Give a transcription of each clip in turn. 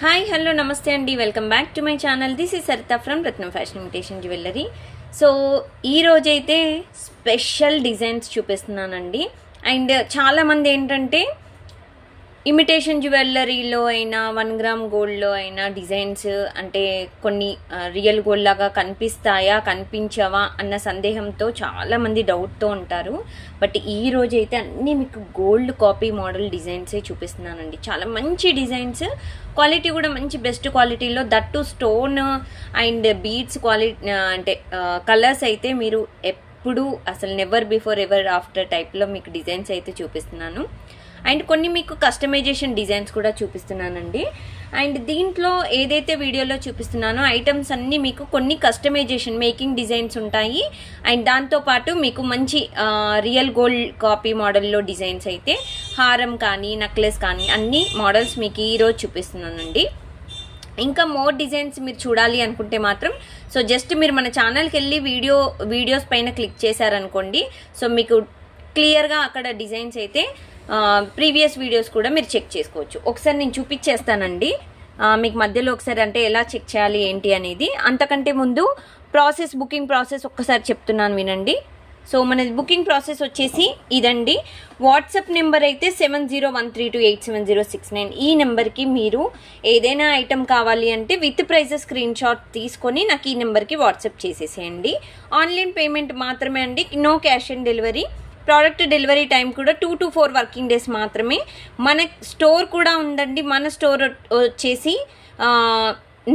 Hi hello నమస్తే అండి, welcome back to my channel. This is Saritha from Ratnam fashion imitation jewellery. So ఈ రోజైతే special designs చూపిస్తున్నానండి. And చాలామంది ఏంటంటే ఇమిటేషన్ జ్యువెలరీలో అయినా 1 గ్రామ్ గోల్డ్లో అయినా డిజైన్స్ అంటే కొన్ని రియల్ గోల్డ్ లాగా కనిపిస్తాయా కనిపించవా అన్న సందేహంతో చాలామంది డౌట్తో ఉంటారు. బట్ ఈ రోజైతే అన్నీ మీకు గోల్డ్ కాపీ మోడల్ డిజైన్సే చూపిస్తున్నానండి. చాలా మంచి డిజైన్స్, క్వాలిటీ కూడా మంచి బెస్ట్ క్వాలిటీలో, that stone and beads quality అంటే కలర్స్ అయితే మీరు ఎప్పుడు అసలు నెవర్ బిఫోర్ ఎవర్ ఆఫ్టర్ టైప్లో మీకు డిజైన్స్ అయితే చూపిస్తున్నాను. అండ్ కొన్ని మీకు కస్టమైజేషన్ డిజైన్స్ కూడా చూపిస్తున్నానండి. అండ్ దీంట్లో ఏదైతే వీడియోలో చూపిస్తున్నానో ఐటమ్స్ అన్నీ మీకు కొన్ని కస్టమైజేషన్ మేకింగ్ డిజైన్స్ ఉంటాయి. అండ్ దాంతోపాటు మీకు మంచి రియల్ గోల్డ్ కాపీ మోడల్లో డిజైన్స్ అయితే హారం కానీ నెక్లెస్ కానీ అన్ని మోడల్స్ మీకు ఈరోజు చూపిస్తున్నానండి. ఇంకా మోర్ డిజైన్స్ మీరు చూడాలి అనుకుంటే మాత్రం సో జస్ట్ మీరు మన ఛానల్కి వెళ్ళి వీడియోస్ పైన క్లిక్ చేశారనుకోండి, సో మీకు క్లియర్గా అక్కడ డిజైన్స్ అయితే ప్రీవియస్ వీడియోస్ కూడా మీరు చెక్ చేసుకోవచ్చు. ఒకసారి నేను చూపించేస్తానండి మీకు మధ్యలో ఒకసారి, అంటే ఎలా చెక్ చేయాలి ఏంటి అనేది. అంతకంటే ముందు బుకింగ్ ప్రాసెస్ ఒక్కసారి చెప్తున్నాను వినండి. సో మన బుకింగ్ ప్రాసెస్ వచ్చేసి ఇదండి. వాట్సాప్ నెంబర్ అయితే 7013287069. ఈ నెంబర్కి మీరు ఏదైనా ఐటమ్ కావాలి అంటే విత్ ప్రైజెస్ స్క్రీన్ షాట్ తీసుకొని నాకు ఈ నెంబర్కి వాట్సాప్ చేసేసేయండి. ఆన్లైన్ పేమెంట్ మాత్రమే అండి, no cash on delivery. Product delivery time కూడా 2 to 4 వర్కింగ్ డేస్ మాత్రమే. మన స్టోర్ కూడా ఉందండి. మన స్టోర్ వచ్చేసి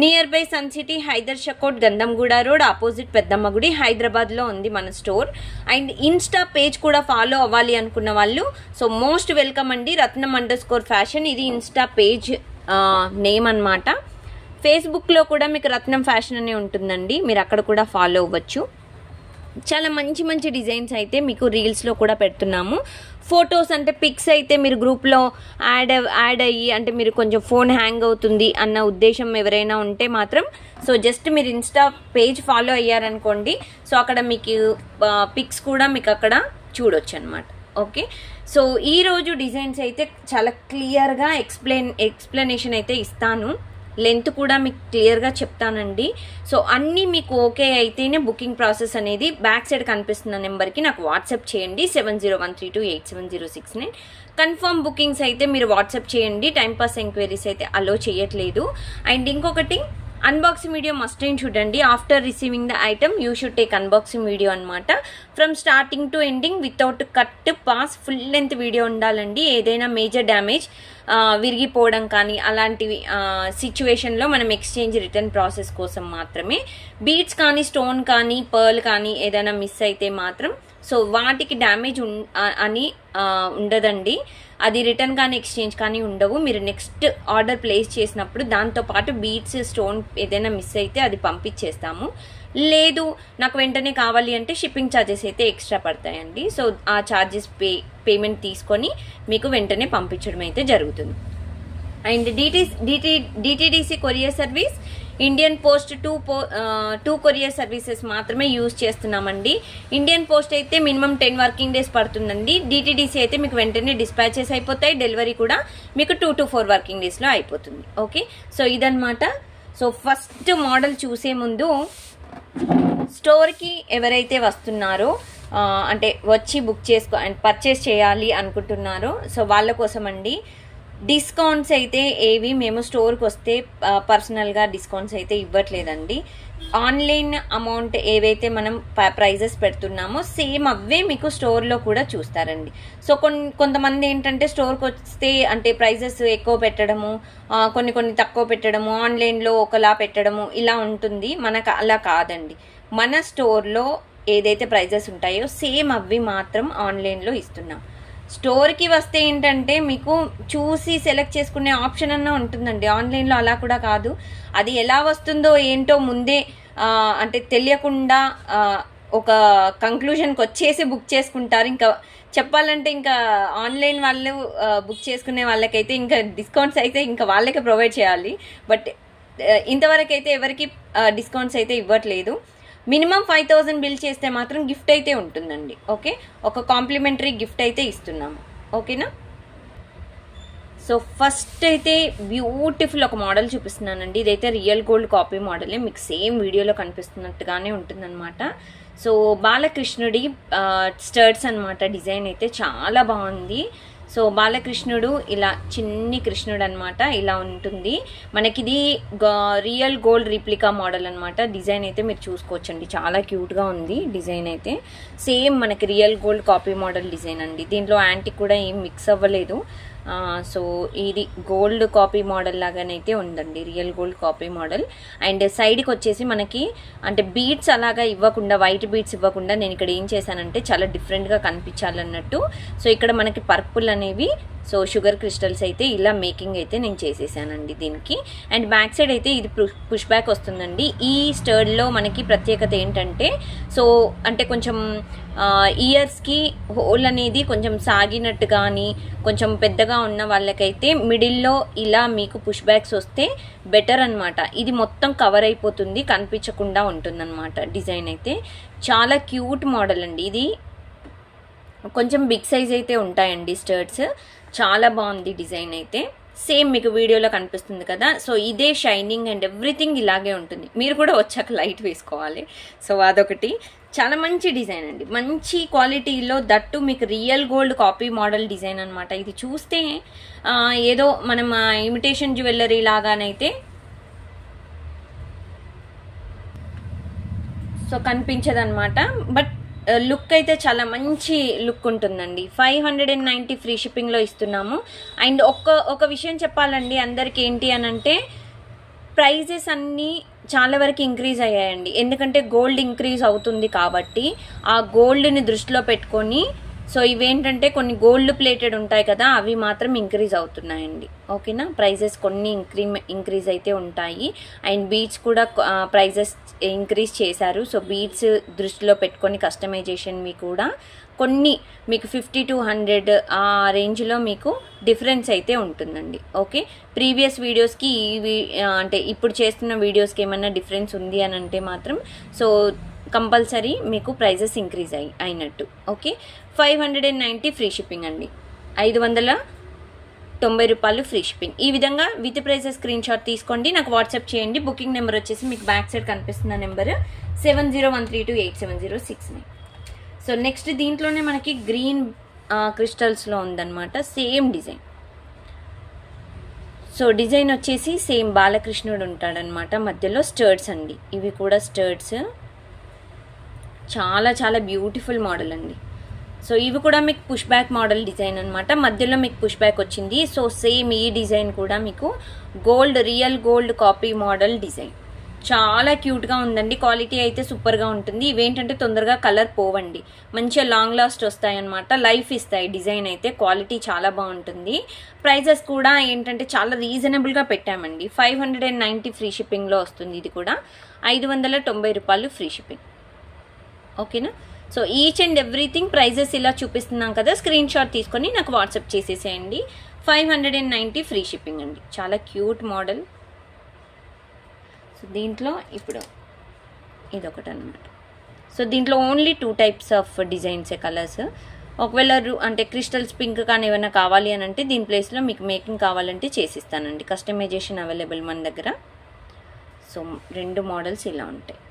near by Sun City, Haider Shakote, Gandhamguda road, opposite Peddamma గుడి, హైదరాబాద్లో ఉంది మన స్టోర్. అండ్ ఇన్స్టా పేజ్ కూడా ఫాలో అవ్వాలి అనుకున్న వాళ్ళు సో మోస్ట్ వెల్కమ్ అండి. రత్నం_ఫ్యాషన్ ఇది ఇన్స్టా పేజ్ నేమ్ అన్నమాట. ఫేస్బుక్లో కూడా మీకు రత్నం ఫ్యాషన్ అనే ఉంటుందండి, మీరు అక్కడ కూడా ఫాలో అవ్వచ్చు. చాలా మంచి మంచి డిజైన్స్ అయితే మీకు రీల్స్లో కూడా పెడుతున్నాము. ఫొటోస్ అంటే పిక్స్ అయితే మీరు గ్రూప్లో యాడ్ అయ్యి అంటే మీరు కొంచెం ఫోన్ హ్యాంగ్ అవుతుంది అన్న ఉద్దేశం ఎవరైనా ఉంటే మాత్రం సో జస్ట్ మీరు ఇన్స్టా పేజ్ ఫాలో అయ్యారనుకోండి, సో అక్కడ మీకు పిక్స్ కూడా మీకు అక్కడ చూడొచ్చు అనమాట. ఓకే, సో ఈరోజు డిజైన్స్ అయితే చాలా క్లియర్గా ఎక్స్ప్లెనేషన్ అయితే ఇస్తాను. లెంత్ కూడా మీకు క్లియర్గా చెప్తానండి. సో అన్నీ మీకు ఓకే అయితేనే బుకింగ్ ప్రాసెస్ అనేది బ్యాక్ సైడ్ కనిపిస్తున్న నెంబర్కి నాకు వాట్సాప్ చేయండి. 7013287069. కన్ఫర్మ్ బుకింగ్స్ అయితే మీరు వాట్సాప్ చేయండి. టైంపాస్ ఎంక్వైరీస్ అయితే అలో చేయట్లేదు. అండ్ ఇంకొకటి, అన్బాక్సింగ్ వీడియో మస్ట్ అండ్ చూడండి. After receiving the item you should take unboxing video అనమాట. From starting to ending without cut pause full length video ఉండాలండి. ఏదైనా మేజర్ డ్యామేజ్ విరిగిపోవడం కానీ అలాంటివి సిచ్యువేషన్లో మనం ఎక్స్చేంజ్ రిటర్న్ ప్రాసెస్ కోసం మాత్రమే. బీడ్స్ కానీ స్టోన్ కానీ పర్ల్ కానీ ఏదైనా మిస్ అయితే మాత్రం సో వాటికి డ్యామేజ్ అని ఉండదండి. అది రిటర్న్ కానీ ఎక్స్చేంజ్ కానీ ఉండవు. మీరు నెక్స్ట్ ఆర్డర్ ప్లేస్ చేసినప్పుడు దాంతోపాటు బీడ్స్ స్టోన్ ఏదైనా మిస్ అయితే అది పంపించేస్తాము. లేదు నాకు వెంటనే కావాలి అంటే షిప్పింగ్ ఛార్జెస్ అయితే ఎక్స్ట్రా పడతాయండి. సో ఆ ఛార్జెస్ పేమెంట్ తీసుకొని మీకు వెంటనే పంపించడం అయితే జరుగుతుంది. And DTDC courier service, Indian post 2 courier services మాత్రమే యూజ్ చేస్తున్నామండి. ఇండియన్ పోస్ట్ అయితే మినిమం 10 వర్కింగ్ డేస్ పడుతుందండి. డిటిడిసి అయితే మీకు వెంటనే డిస్పాచెస్ అయిపోతాయి. డెలివరీ కూడా మీకు 2 to 4 వర్కింగ్ డేస్లో అయిపోతుంది. ఓకే, సో ఇదన్నమాట. సో ఫస్ట్ మోడల్ చూసే ముందు స్టోర్కి ఎవరైతే వస్తున్నారో అంటే వచ్చి బుక్ పర్చేస్ చేయాలి అనుకుంటున్నారో సో వాళ్ళ కోసం అండి డిస్కౌంట్స్ అయితే ఏవి మేము స్టోర్కి వస్తే పర్సనల్గా డిస్కౌంట్స్ అయితే ఇవ్వట్లేదండి. ఆన్లైన్ అమౌంట్ ఏవైతే మనం ప్రైజెస్ పెడుతున్నామో సేమ్ అవే మీకు స్టోర్లో కూడా చూస్తారండి. సో కొంతమంది ఏంటంటే స్టోర్కి వస్తే అంటే ప్రైజెస్ ఎక్కువ పెట్టడము, కొన్ని తక్కువ పెట్టడము, ఆన్లైన్లో ఒకలా పెట్టడము ఇలా ఉంటుంది. మనకు అలా కాదండి. మన స్టోర్లో ఏదైతే ప్రైజెస్ ఉంటాయో సేమ్ అవి మాత్రం ఆన్లైన్లో ఇస్తున్నాం. స్టోర్కి వస్తే ఏంటంటే మీకు చూసి సెలెక్ట్ చేసుకునే ఆప్షన్ అన్నా ఉంటుందండి. ఆన్లైన్లో అలా కూడా కాదు. అది ఎలా వస్తుందో ఏంటో ముందే అంటే తెలియకుండా ఒక కంక్లూజన్కి వచ్చేసి బుక్ చేసుకుంటారు. ఇంకా చెప్పాలంటే ఇంకా ఆన్లైన్ వాళ్ళు బుక్ చేసుకునే వాళ్ళకైతే ఇంకా డిస్కౌంట్స్ అయితే ఇంకా వాళ్ళకే ప్రొవైడ్ చేయాలి. బట్ ఇంతవరకు అయితే ఎవరికి డిస్కౌంట్స్ అయితే ఇవ్వట్లేదు. మినిమం 5000 బిల్ చేస్తే మాత్రం గిఫ్ట్ అయితే ఉంటుందండి. ఓకే, ఒక కాంప్లిమెంటరీ గిఫ్ట్ అయితే ఇస్తున్నాము. ఓకేనా? సో ఫస్ట్ అయితే బ్యూటిఫుల్ ఒక మోడల్ చూపిస్తున్నానండి. ఇదైతే రియల్ గోల్డ్ కాపీ మోడలే, మీకు సేమ్ వీడియోలో కనిపిస్తున్నట్టుగానే ఉంటుందన్నమాట. సో బాలకృష్ణుడి స్టర్ట్స్ అనమాట. డిజైన్ అయితే చాలా బాగుంది. సో బాలకృష్ణుడు ఇలా చిన్ని కృష్ణుడు అనమాట, ఇలా ఉంటుంది మనకిది. రియల్ గోల్డ్ రిప్లికా మోడల్ అనమాట. డిజైన్ అయితే మీరు చూసుకోవచ్చండి, చాలా క్యూట్గా ఉంది డిజైన్ అయితే. సేమ్ మనకి real gold copy model design అండి. దీంట్లో యాంటిక్ కూడా ఏం మిక్స్ అవ్వలేదు. సో ఇది గోల్డ్ కాపీ మోడల్ లాగానైతే ఉందండి, real gold copy model. And సైడ్కి వచ్చేసి మనకి అంటే బీడ్స్ అలాగా ఇవ్వకుండా, వైట్ బీడ్స్ ఇవ్వకుండా నేను ఇక్కడ ఏం చేశానంటే చాలా డిఫరెంట్గా కనిపించాలన్నట్టు. సో ఇక్కడ మనకి పర్పుల్ అనేవి, సో షుగర్ క్రిస్టల్స్ అయితే ఇలా మేకింగ్ అయితే నేను చేసేసానండి దీనికి. అండ్ బ్యాక్ సైడ్ అయితే ఇది పుష్ బ్యాక్ వస్తుందండి. ఈ స్టర్డ్లో మనకి ప్రత్యేకత ఏంటంటే, సో అంటే కొంచెం ఇయర్స్కి హోల్ అనేది కొంచెం సాగినట్టు కానీ కొంచెం పెద్దగా ఉన్న వాళ్ళకైతే మిడిల్లో ఇలా మీకు పుష్ బ్యాక్స్ వస్తే బెటర్ అనమాట. ఇది మొత్తం కవర్ అయిపోతుంది, కనిపించకుండా ఉంటుందన్నమాట. డిజైన్ అయితే చాలా క్యూట్ మోడల్ అండి. ఇది కొంచెం బిగ్ సైజ్ అయితే ఉంటాయండి స్టర్ట్స్. చాలా బాగుంది డిజైన్ అయితే, సేమ్ మీకు వీడియోలో కనిపిస్తుంది కదా. సో ఇదే షైనింగ్ అండ్ ఎవ్రీథింగ్ ఇలాగే ఉంటుంది. మీరు కూడా వచ్చాక లైట్ వేసుకోవాలి. సో అదొకటి చాలా మంచి డిజైన్ అండి, మంచి క్వాలిటీలో, దట్టు మీకు real gold copy model design అనమాట. ఇది చూస్తే ఏదో మనం ఇమిటేషన్ జ్యువెలరీ లాగానైతే సో కనిపించదన్నమాట. బట్ లుక్ అయితే చాలా మంచి లుక్ ఉంటుందండి. 590 ఫ్రీ షిప్పింగ్లో ఇస్తున్నాము. అండ్ ఒక విషయం చెప్పాలండి అందరికి, ఏంటి అని అంటే ప్రైజెస్ అన్నీ చాలా వరకు ఇంక్రీజ్ అయ్యాయండి. ఎందుకంటే గోల్డ్ ఇంక్రీజ్ అవుతుంది కాబట్టి ఆ గోల్డ్ని దృష్టిలో పెట్టుకొని, సో ఇవేంటంటే కొన్ని గోల్డ్ ప్లేటెడ్ ఉంటాయి కదా, అవి మాత్రం ఇంక్రీజ్ అవుతున్నాయండి. ఓకేనా, ప్రైజెస్ కొన్ని ఇంక్రీజ్ అయితే ఉంటాయి. అండ్ బీడ్స్ కూడా ప్రైజెస్ ఇంక్రీజ్ చేశారు. సో బీడ్స్ దృష్టిలో పెట్టుకొని కస్టమైజేషన్వి కూడా కొన్ని మీకు 50 to 100 ఆ రేంజ్లో మీకు డిఫరెన్స్ అయితే ఉంటుందండి. ఓకే, ప్రీవియస్ వీడియోస్కి అంటే ఇప్పుడు చేస్తున్న వీడియోస్కి ఏమైనా డిఫరెన్స్ ఉంది అని అంటే మాత్రం సో కంపల్సరీ మీకు ప్రైజెస్ ఇంక్రీజ్ అయినట్టు. ఓకే, 590 ఫ్రీ షిప్పింగ్ అండి, 590 రూపాయలు ఫ్రీ షిప్పింగ్. ఈ విధంగా విత్ ప్రైజెస్ స్క్రీన్ షాట్ తీసుకోండి, నాకు వాట్సాప్ చేయండి. బుకింగ్ నెంబర్ వచ్చేసి మీకు బ్యాక్ సైడ్ కనిపిస్తున్న నెంబర్ 7013287069. సో నెక్స్ట్ దీంట్లోనే మనకి గ్రీన్ క్రిస్టల్స్లో ఉందన్నమాట, సేమ్ డిజైన్. సో డిజైన్ వచ్చేసి సేమ్ బాలకృష్ణుడు ఉంటాడనమాట, మధ్యలో స్టర్ట్స్ అండి. ఇవి కూడా స్టర్ట్స్, చాలా చాలా బ్యూటిఫుల్ మోడల్ అండి. సో ఇవి కూడా మీకు పుష్ బ్యాక్ మోడల్ డిజైన్ అనమాట, మధ్యలో మీకు పుష్ బ్యాక్ వచ్చింది. సో సేమ్ ఈ డిజైన్ కూడా మీకు gold, real gold copy model design, చాలా క్యూట్గా ఉందండి. క్వాలిటీ అయితే సూపర్గా ఉంటుంది. ఇవేంటంటే తొందరగా కలర్ పోవండి, మంచిగా లాంగ్ లాస్ట్ వస్తాయి అనమాట, లైఫ్ ఇస్తాయి. డిజైన్ అయితే క్వాలిటీ చాలా బాగుంటుంది. ప్రైజెస్ కూడా ఏంటంటే చాలా రీజనబుల్గా పెట్టామండి. 590 ఫ్రీ షిప్పింగ్లో వస్తుంది. ఇది కూడా 590 రూపాయలు ఫ్రీ షిప్పింగ్. ఓకేనా, so each and everything prices ఇలా చూపిస్తున్నాం కదా, స్క్రీన్ షాట్ తీసుకొని నాకు వాట్సాప్ చేసేసేయండి. 590 ఫ్రీ షిప్పింగ్ అండి, చాలా క్యూట్ మోడల్. సో దీంట్లో ఇప్పుడు ఇదొకటి అనమాట. సో దీంట్లో only 2 types of designs, colours. ఒకవేళ అంటే క్రిస్టల్స్ పింక్ కానీ ఏమైనా కావాలి అని అంటే దీని ప్లేస్లో మీకు మేకింగ్ కావాలంటే చేసిస్తానండి, కస్టమైజేషన్ అవైలబుల్ మన దగ్గర. సో 2 మోడల్స్ ఇలా ఉంటాయి.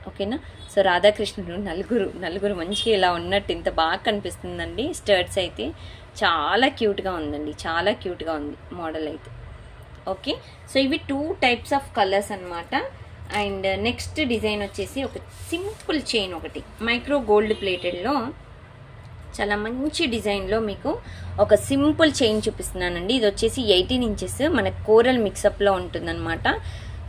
ఓకేనా, సో రాధాకృష్ణుడు నలుగురు మంచిగా ఇలా ఉన్నట్టు ఇంత బాగా కనిపిస్తుందండి. స్టర్ట్స్ అయితే చాలా క్యూట్గా ఉందండి, చాలా క్యూట్గా ఉంది మోడల్ అయితే. ఓకే, సో ఇవి 2 టైప్స్ ఆఫ్ కలర్స్ అనమాట. అండ్ నెక్స్ట్ డిజైన్ వచ్చేసి ఒక సింపుల్ చైన్, ఒకటి మైక్రో గోల్డ్ ప్లేటెడ్లో చాలా మంచి డిజైన్లో మీకు ఒక సింపుల్ చైన్ చూపిస్తున్నానండి. ఇది వచ్చేసి 18 ఇంచెస్ మనకి కోరల్ మిక్సప్లో ఉంటుందన్నమాట.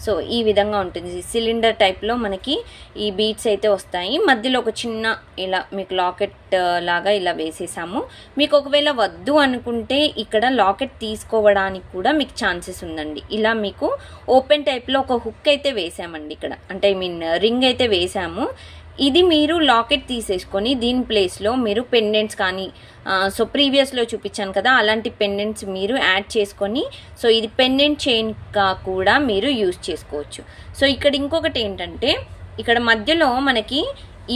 సో ఈ విధంగా ఉంటుంది, సిలిండర్ టైప్లో మనకి ఈ బీడ్స్ అయితే వస్తాయి. మధ్యలో ఒక చిన్న ఇలా మీకు లాకెట్ లాగా ఇలా వేసేసాము. మీకు ఒకవేళ వద్దు అనుకుంటే ఇక్కడ లాకెట్ తీసుకోవడానికి కూడా మీకు ఛాన్సెస్ ఉందండి. ఇలా మీకు ఓపెన్ టైప్లో ఒక హుక్ అయితే వేసామండి ఇక్కడ, అంటే రింగ్ అయితే వేసాము. ఇది మీరు లాకెట్ తీసేసుకొని దీని ప్లేస్లో మీరు పెండెంట్స్ కానీ, సో ప్రీవియస్లో చూపించాను కదా అలాంటి పెండెంట్స్ మీరు యాడ్ చేసుకొని, సో ఇది పెండెంట్ చైన్గా కూడా మీరు యూజ్ చేసుకోవచ్చు. సో ఇక్కడ ఇంకొకటి ఏంటంటే, ఇక్కడ మధ్యలో మనకి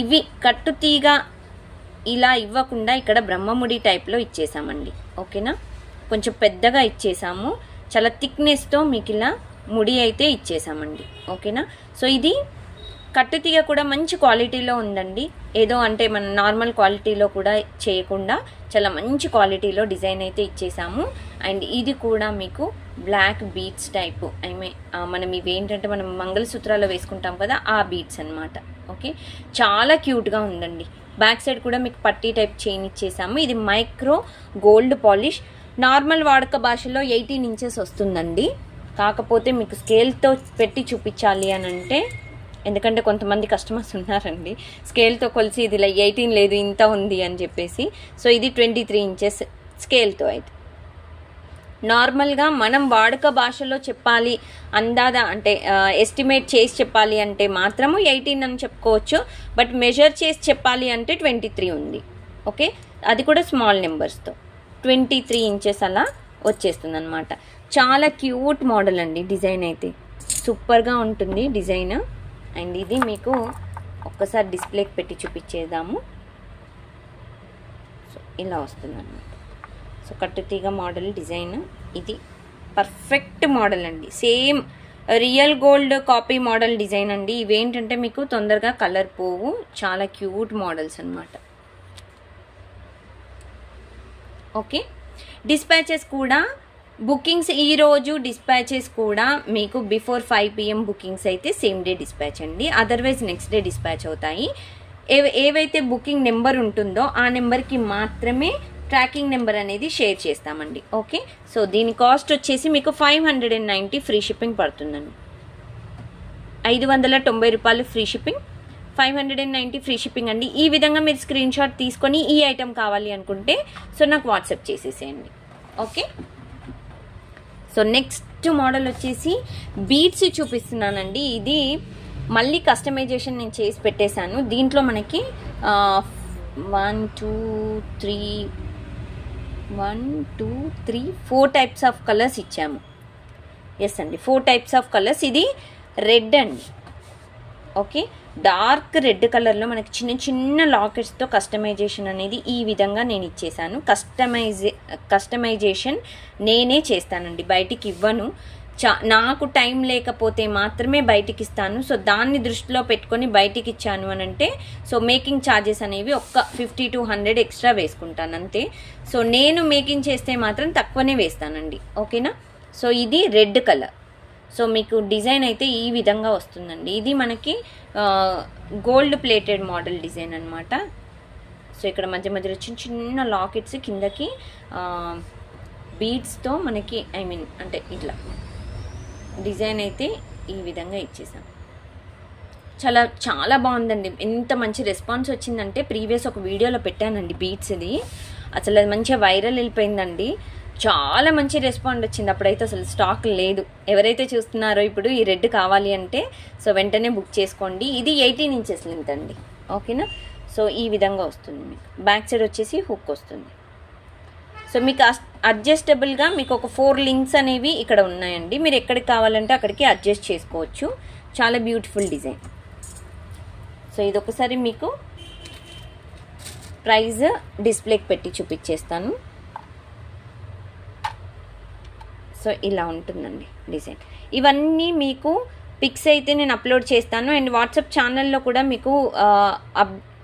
ఇవి కట్టుతీగ ఇలా ఇవ్వకుండా ఇక్కడ బ్రహ్మముడి టైప్లో ఇచ్చేసామండి. ఓకేనా, కొంచెం పెద్దగా ఇచ్చేసాము, చాలా థిక్నెస్తో మీకు ఇలా ముడి అయితే ఇచ్చేసామండి. ఓకేనా, సో ఇది కట్టుతీగ కూడా మంచి క్వాలిటీలో ఉందండి. ఏదో అంటే మన నార్మల్ క్వాలిటీలో కూడా చేయకుండా చాలా మంచి క్వాలిటీలో డిజైన్ అయితే ఇచ్చేసాము. అండ్ ఇది కూడా మీకు బ్లాక్ బీడ్స్ టైపు, మనం ఇవేంటంటే మనం మంగళసూత్రాల్లో వేసుకుంటాం కదా, ఆ బీడ్స్ అనమాట. ఓకే, చాలా క్యూట్గా ఉందండి. బ్యాక్ సైడ్ కూడా మీకు పట్టీ టైప్ చైన్ ఇచ్చేసాము. ఇది మైక్రో గోల్డ్ పాలిష్. నార్మల్ వాడక భాషలో 18 ఇంచెస్ వస్తుందండి. కాకపోతే మీకు స్కేల్తో పెట్టి చూపించాలి అని అంటే, ఎందుకంటే కొంతమంది కస్టమర్స్ ఉన్నారండి స్కేల్తో కొలిసి ఇది ఇలా 18 లేదు ఇంత ఉంది అని చెప్పేసి. సో ఇది 23 ఇంచెస్ స్కేల్తో. అయితే నార్మల్గా మనం వాడుక భాషలో చెప్పాలి అందాదా అంటే ఎస్టిమేట్ చేసి చెప్పాలి అంటే మాత్రము 18 అని చెప్పుకోవచ్చు. బట్ మెజర్ చేసి చెప్పాలి అంటే 23 ఉంది. ఓకే, అది కూడా స్మాల్ నెంబర్స్తో 23 ఇంచెస్ అలా వచ్చేస్తుంది అనమాట. చాలా క్యూట్ మోడల్ అండి. డిజైన్ అయితే సూపర్గా ఉంటుంది డిజైన్. అండ్ ఇది మీకు ఒక్కసారి డిస్ప్లేకి పెట్టి చూపించేద్దాము. సో ఇలా వస్తుంది అన్నమాట. సో కట్టుతీగ మోడల్ డిజైన్ ఇది పర్ఫెక్ట్ మోడల్ అండి. Same real gold copy model design అండి. ఇవేంటంటే మీకు తొందరగా కలర్ పోవు, చాలా క్యూట్ మోడల్స్ అన్నమాట. ఓకే, డిస్పాచెస్ కూడా బుకింగ్స్ ఈరోజు డిస్పాచెస్ కూడా మీకు బిఫోర్ 5 PM బుకింగ్స్ అయితే సేమ్ డే డిస్పాచ్ అండి. అదర్వైజ్ నెక్స్ట్ డే డిస్పాచ్ అవుతాయి. ఏవైతే బుకింగ్ నెంబర్ ఉంటుందో ఆ నెంబర్కి మాత్రమే ట్రాకింగ్ నెంబర్ అనేది షేర్ చేస్తామండి. ఓకే, సో దీని కాస్ట్ వచ్చేసి మీకు 590 ఫ్రీ షిప్పింగ్ పడుతుందండి. 590 రూపాయలు ఫ్రీ షిప్పింగ్, 590 ఫ్రీ షిప్పింగ్ అండి. ఈ విధంగా మీరు స్క్రీన్ షాట్ తీసుకొని ఈ ఐటెం కావాలి అనుకుంటే సో నాకు వాట్సాప్ చేసేసేయండి. ఓకే, సో నెక్స్ట్ మోడల్ వచ్చేసి బీడ్స్ చూపిస్తున్నానండి. ఇది మళ్ళీ కస్టమైజేషన్ నేను చేసి పెట్టేశాను. దీంట్లో మనకి 1 2 3 4 టైప్స్ ఆఫ్ కలర్స్ ఇచ్చాము. ఎస్ అండి, 4 టైప్స్ ఆఫ్ కలర్స్. ఇది రెడ్ అండి. ఓకే, డార్క్ రెడ్ కలర్లో మనకి చిన్న చిన్న లాకెట్స్తో కస్టమైజేషన్ అనేది ఈ విధంగా నేను ఇచ్చేసాను. కస్టమైజేషన్ నేనే చేస్తానండి, బయటికి ఇవ్వను. నాకు టైం లేకపోతే మాత్రమే బయటికి ఇస్తాను. సో దాన్ని దృష్టిలో పెట్టుకొని బయటికి ఇచ్చాను అని అంటే సో మేకింగ్ ఛార్జెస్ అనేవి ఒక్క 50 to 100 ఎక్స్ట్రా వేసుకుంటాను అంతే. సో నేను మేకింగ్ చేస్తే మాత్రం తక్కువనే వేస్తానండి. ఓకేనా, సో ఇది రెడ్ కలర్. సో మీకు డిజైన్ అయితే ఈ విధంగా వస్తుందండి. ఇది మనకి గోల్డ్ ప్లేటెడ్ మోడల్ డిజైన్ అనమాట. సో ఇక్కడ మధ్య మధ్యలో చిన్న చిన్న లాకెట్స్ కిందకి బీడ్స్తో మనకి అంటే ఇట్లా డిజైన్ అయితే ఈ విధంగా ఇచ్చేసాం. చాలా చాలా బాగుందండి. ఎంత మంచి రెస్పాన్స్ వచ్చిందంటే ప్రీవియస్ ఒక వీడియోలో పెట్టానండి బీడ్స్ది, అసలు అది మంచిగా వైరల్ వెళ్ళిపోయిందండి. చాలా మంచి రెస్పాండ్ వచ్చింది. అప్పుడైతే అసలు స్టాక్ లేదు. ఎవరైతే చూస్తున్నారో ఇప్పుడు ఈ రెడ్ కావాలి అంటే సో వెంటనే బుక్ చేసుకోండి. ఇది 18 ఇంచెస్ లెంత్ అండి. ఓకేనా, సో ఈ విధంగా వస్తుంది. మీకు బ్యాక్ సైడ్ వచ్చేసి హుక్ వస్తుంది. సో మీకు అడ్జస్టబుల్గా మీకు ఒక 4 లింక్స్ అనేవి ఇక్కడ ఉన్నాయండి. మీరు ఎక్కడికి కావాలంటే అక్కడికి అడ్జస్ట్ చేసుకోవచ్చు. చాలా బ్యూటిఫుల్ డిజైన్. సో ఇది ఒకసారి మీకు ప్రైస్ డిస్ప్లేకి పెట్టి చూపించేస్తాను. సో ఇలా ఉంటుందండి డిజైన్. ఇవన్నీ మీకు పిక్స్ అయితే నేను అప్లోడ్ చేస్తాను. అండ్ వాట్సాప్ ఛానల్లో కూడా మీకు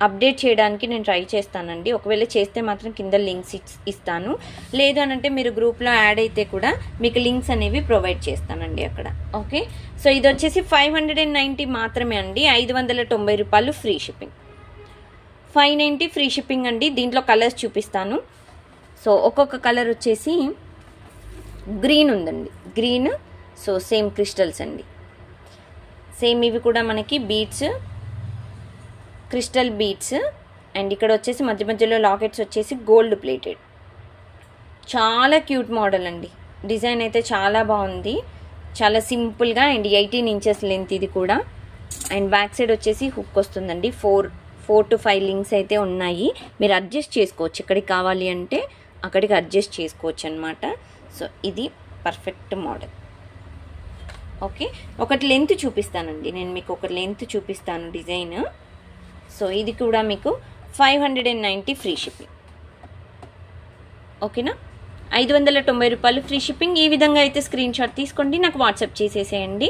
అప్డేట్ చేయడానికి నేను ట్రై చేస్తానండి. ఒకవేళ చేస్తే మాత్రం కింద లింక్స్ ఇస్తాను. లేదు అనంటే మీరు గ్రూప్లో యాడ్ అయితే కూడా మీకు లింక్స్ అనేవి ప్రొవైడ్ చేస్తానండి అక్కడ. ఓకే, సో ఇది వచ్చేసి 590 మాత్రమే అండి. 590 రూపాయలు ఫ్రీ షిప్పింగ్, 590 ఫ్రీ షిప్పింగ్ అండి. దీంట్లో కలర్స్ చూపిస్తాను. సో ఒక్కొక్క కలర్ వచ్చేసి గ్రీన్ ఉందండి, గ్రీన్. సో సేమ్ క్రిస్టల్స్ అండి, సేమ్ ఇవి కూడా మనకి బీడ్స్, క్రిస్టల్ బీడ్స్. అండ్ ఇక్కడ వచ్చేసి మధ్య మధ్యలో లాకెట్స్ వచ్చేసి గోల్డ్ ప్లేటెడ్. చాలా క్యూట్ మోడల్ అండి. డిజైన్ అయితే చాలా బాగుంది, చాలా సింపుల్గా. అండ్ 18 ఇంచెస్ లెంత్ ఇది కూడా. అండ్ బ్యాక్ సైడ్ వచ్చేసి హుక్ వస్తుందండి. 4 to 5 లింక్స్ అయితే ఉన్నాయి. మీరు అడ్జస్ట్ చేసుకోవచ్చు, ఎక్కడికి కావాలి అంటే అక్కడికి అడ్జస్ట్ చేసుకోవచ్చు అనమాట. సో ఇది పర్ఫెక్ట్ మోడల్. ఓకే, ఒకటి లెంత్ చూపిస్తానండి నేను మీకు, ఒక లెంత్ చూపిస్తాను డిజైన్. సో ఇది కూడా మీకు 590 ఫ్రీ షిప్పింగ్. ఓకేనా, 590 రూపాయలు ఫ్రీ షిప్పింగ్. ఈ విధంగా అయితే స్క్రీన్ షాట్ తీసుకోండి, నాకు వాట్సాప్ చేసేసేయండి.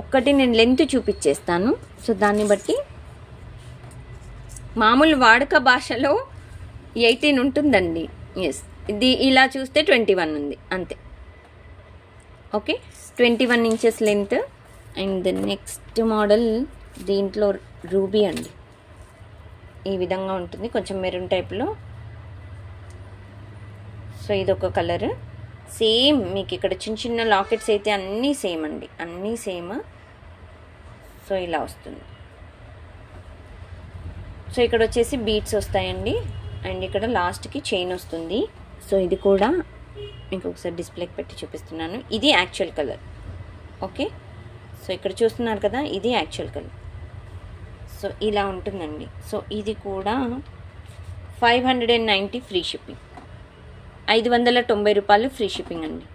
ఒక్కటి నేను లెంత్ చూపించేస్తాను. సో దాన్ని బట్టి మామూలు వాడుక భాషలో 18 ఉంటుందండి. ఎస్, ఇది ఇలా చూస్తే 21 ఉంది అంతే. Okay, 21 inches length. And next model దీంట్లో రూబీ అండి. ఈ విధంగా ఉంటుంది, కొంచెం మెరూన్ టైప్లో. సో ఇదొక కలర్. సేమ్ మీకు ఇక్కడ చిన్న చిన్న లాకెట్స్ అయితే అన్నీ సేమ్ అండి, అన్నీ సేమ్. సో ఇలా వస్తుంది. సో ఇక్కడ వచ్చేసి బీడ్స్ వస్తాయండి, అండ్ ఇక్కడ లాస్ట్కి చైన్ వస్తుంది. సో ఇది కూడా మీకు ఒకసారి డిస్ప్లేకి పెట్టి చూపిస్తున్నాను. ఇది యాక్చువల్ కలర్. ఓకే, సో ఇక్కడ చూస్తున్నారు కదా, ఇది యాక్చువల్ కలర్. సో ఇలా ఉంటుందండి. సో ఇది కూడా 590 ఫ్రీ షిప్పింగ్, 590 రూపాయలు ఫ్రీ షిప్పింగ్ అండి.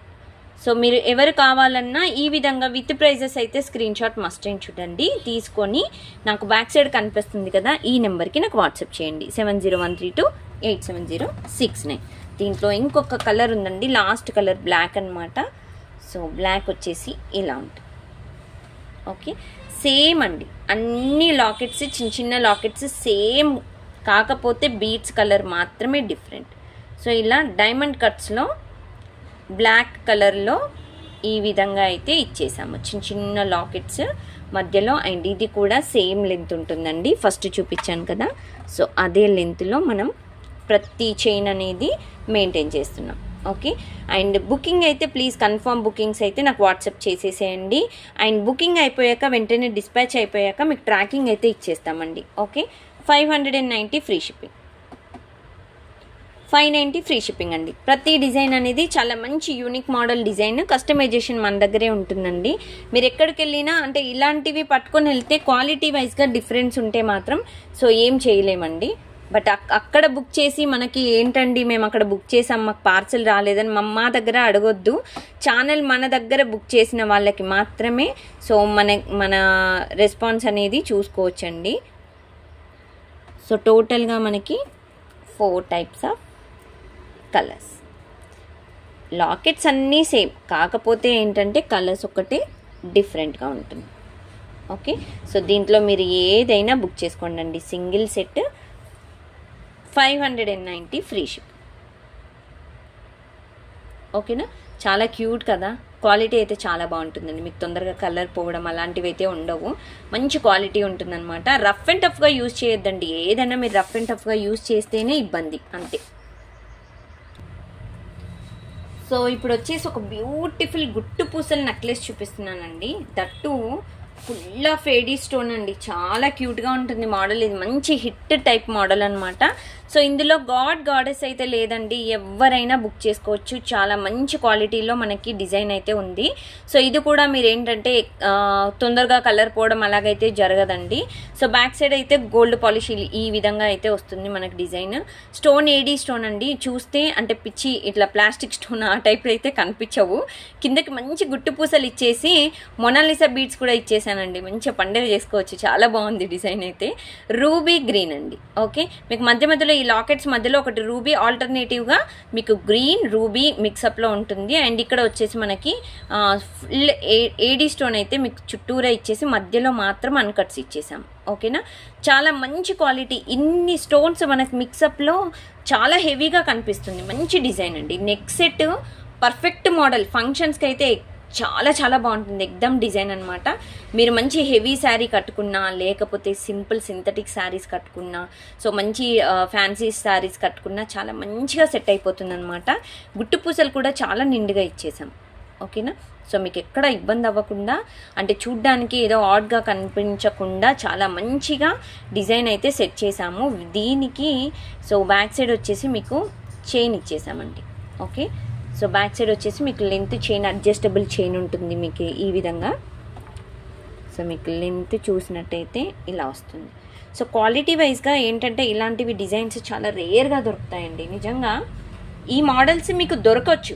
సో మీరు ఎవరు కావాలన్నా ఈ విధంగా విత్ ప్రైజెస్ అయితే స్క్రీన్ షాట్ మస్ట్ అండ్ చూడండి, తీసుకొని నాకు బ్యాక్ సైడ్ కనిపిస్తుంది కదా ఈ నెంబర్కి నాకు వాట్సాప్ చేయండి, 7013287069. దీంట్లో ఇంకొక కలర్ ఉందండి, లాస్ట్ కలర్ బ్లాక్ అనమాట. సో బ్లాక్ వచ్చేసి ఇలా ఉంటుంది. ఓకే, సేమ్ అండి, అన్ని లాకెట్స్ చిన్న చిన్న లాకెట్స్ సేమ్, కాకపోతే బీడ్స్ కలర్ మాత్రమే డిఫరెంట్. సో ఇలా డైమండ్ కట్స్లో బ్లాక్ కలర్లో ఈ విధంగా అయితే ఇచ్చేసాము, చిన్న చిన్న లాకెట్స్ మధ్యలో. అండ్ ఇది కూడా సేమ్ లెంత్ ఉంటుందండి, ఫస్ట్ చూపించాను కదా. సో అదే లెంత్లో మనం ప్రతి చైన్ అనేది మెయింటైన్ చేస్తున్నాం. ఓకే, అండ్ బుకింగ్ అయితే ప్లీజ్ కన్ఫర్మ్ బుకింగ్స్ అయితే నాకు వాట్సాప్ చేసేసేయండి. అండ్ బుకింగ్ అయిపోయాక వెంటనే డిస్పాచ్ అయిపోయాక మీకు ట్రాకింగ్ అయితే ఇచ్చేస్తామండి. Okay, 590 free shipping, 590 free shipping అండి. ప్రతి డిజైన్ అనేది చాలా మంచి యూనిక్ మోడల్ డిజైన్, కస్టమైజేషన్ మన దగ్గరే ఉంటుందండి. మీరు ఎక్కడికి వెళ్ళినా అంటే ఇలాంటివి పట్టుకొని వెళ్తే క్వాలిటీ వైజ్గా డిఫరెన్స్ ఉంటే మాత్రం సో ఏం చేయలేమండి. బట్ అక్కడ బుక్ చేసి మనకి ఏంటండి మేము అక్కడ బుక్ చేసాం మాకు పార్సల్ రాలేదని మా దగ్గర అడగొద్దు. ఛానల్ మన దగ్గర బుక్ చేసిన వాళ్ళకి మాత్రమే సో మన రెస్పాన్స్ అనేది చూసుకోవచ్చండి. సో టోటల్గా మనకి 4 టైప్స్ ఆఫ్ కలర్స్, లాకెట్స్ అన్నీ సేమ్, కాకపోతే ఏంటంటే కలర్స్ ఒకటే డిఫరెంట్గా ఉంటుంది. ఓకే, సో దీంట్లో మీరు ఏదైనా బుక్ చేసుకోండి. Single set 590 free ship. ఓకేనా, చాలా క్యూట్ కదా, క్వాలిటీ అయితే చాలా బాగుంటుందండి. మీకు తొందరగా కలర్ పోవడం అలాంటివి అయితే ఉండవు, మంచి క్వాలిటీ ఉంటుందన్నమాట. రఫ్ అండ్ టఫ్గా యూజ్ చేయొద్దండి, ఏదైనా మీరు రఫ్ అండ్ టఫ్గా యూజ్ చేస్తేనే ఇబ్బంది అంతే. సో ఇప్పుడు వచ్చేసి ఒక బ్యూటిఫుల్ గుట్టు పూసల నెక్లెస్ చూపిస్తున్నానండి. That full of AD stone అండి, చాలా క్యూట్గా ఉంటుంది మోడల్. ఇది మంచి హిట్ టైప్ మోడల్ అనమాట. సో ఇందులో గాడెస్ అయితే లేదండి, ఎవరైనా బుక్ చేసుకోవచ్చు. చాలా మంచి క్వాలిటీలో మనకి డిజైన్ అయితే ఉంది. సో ఇది కూడా మీరు ఏంటంటే తొందరగా కలర్ పోవడం అలాగైతే జరగదండి. సో బ్యాక్ సైడ్ అయితే గోల్డ్ పాలిష్ ఈ విధంగా అయితే వస్తుంది మనకి డిజైన్. స్టోన్ ఏడీ స్టోన్ అండి, చూస్తే అంటే పిచ్చి ఇట్లా ప్లాస్టిక్ స్టోన్ ఆ టైప్ అయితే కనిపించవు. కిందకి మంచి గుట్టు పూసలు ఇచ్చేసి మొనాలిసా బీడ్స్ కూడా ఇచ్చేసానండి, మంచిగా పండుగ చేసుకోవచ్చు. చాలా బాగుంది డిజైన్ అయితే. రూబీ గ్రీన్ అండి. ఓకే, మీకు మధ్య మధ్యలో ఈ లాకెట్స్ మధ్యలో ఒకటి రూబీ ఆల్టర్నేటివ్గా మీకు గ్రీన్ రూబీ మిక్సప్లో ఉంటుంది. అండ్ ఇక్కడ వచ్చేసి మనకి ఫుల్ ఏడీ స్టోన్ అయితే మీకు చుట్టూరా ఇచ్చేసి మధ్యలో మాత్రం అన్కట్స్ ఇచ్చేసాం. ఓకేనా, చాలా మంచి క్వాలిటీ. ఇన్ని స్టోన్స్ మనకి మిక్సప్లో చాలా హెవీగా కనిపిస్తుంది, మంచి డిజైన్ అండి. నెక్ సెట్ పర్ఫెక్ట్ మోడల్, ఫంక్షన్స్కి అయితే చాలా చాలా బాగుంటుంది. ఎగ్దమ్ డిజైన్ అనమాట. మీరు మంచి హెవీ శారీ కట్టుకున్నా, లేకపోతే సింపుల్ సింథటిక్ శారీస్ కట్టుకున్నా, సో మంచి ఫ్యాన్సీ శారీస్ కట్టుకున్నా చాలా మంచిగా సెట్ అయిపోతుంది అనమాట. గుట్టు పూసలు కూడా చాలా నిండుగా ఇచ్చేసాం. ఓకేనా, సో మీకు ఎక్కడ ఇబ్బంది అవ్వకుండా, అంటే చూడ్డానికి ఏదో ఆడ్గా కనిపించకుండా చాలా మంచిగా డిజైన్ అయితే సెట్ చేసాము. దీనికి సో బ్యాక్ సైడ్ వచ్చేసి మీకు చైన్ ఇచ్చేసామండి. ఓకే, సో బ్యాక్ సైడ్ వచ్చేసి మీకు లెంత్ చైన్, అడ్జస్టబుల్ చైన్ ఉంటుంది మీకు ఈ విధంగా. సో మీకు లెంత్ చూసినట్టయితే ఇలా వస్తుంది. సో క్వాలిటీ వైజ్గా ఏంటంటే ఇలాంటివి డిజైన్స్ చాలా రేర్గా దొరుకుతాయండి. నిజంగా ఈ మోడల్స్ మీకు దొరకవచ్చు,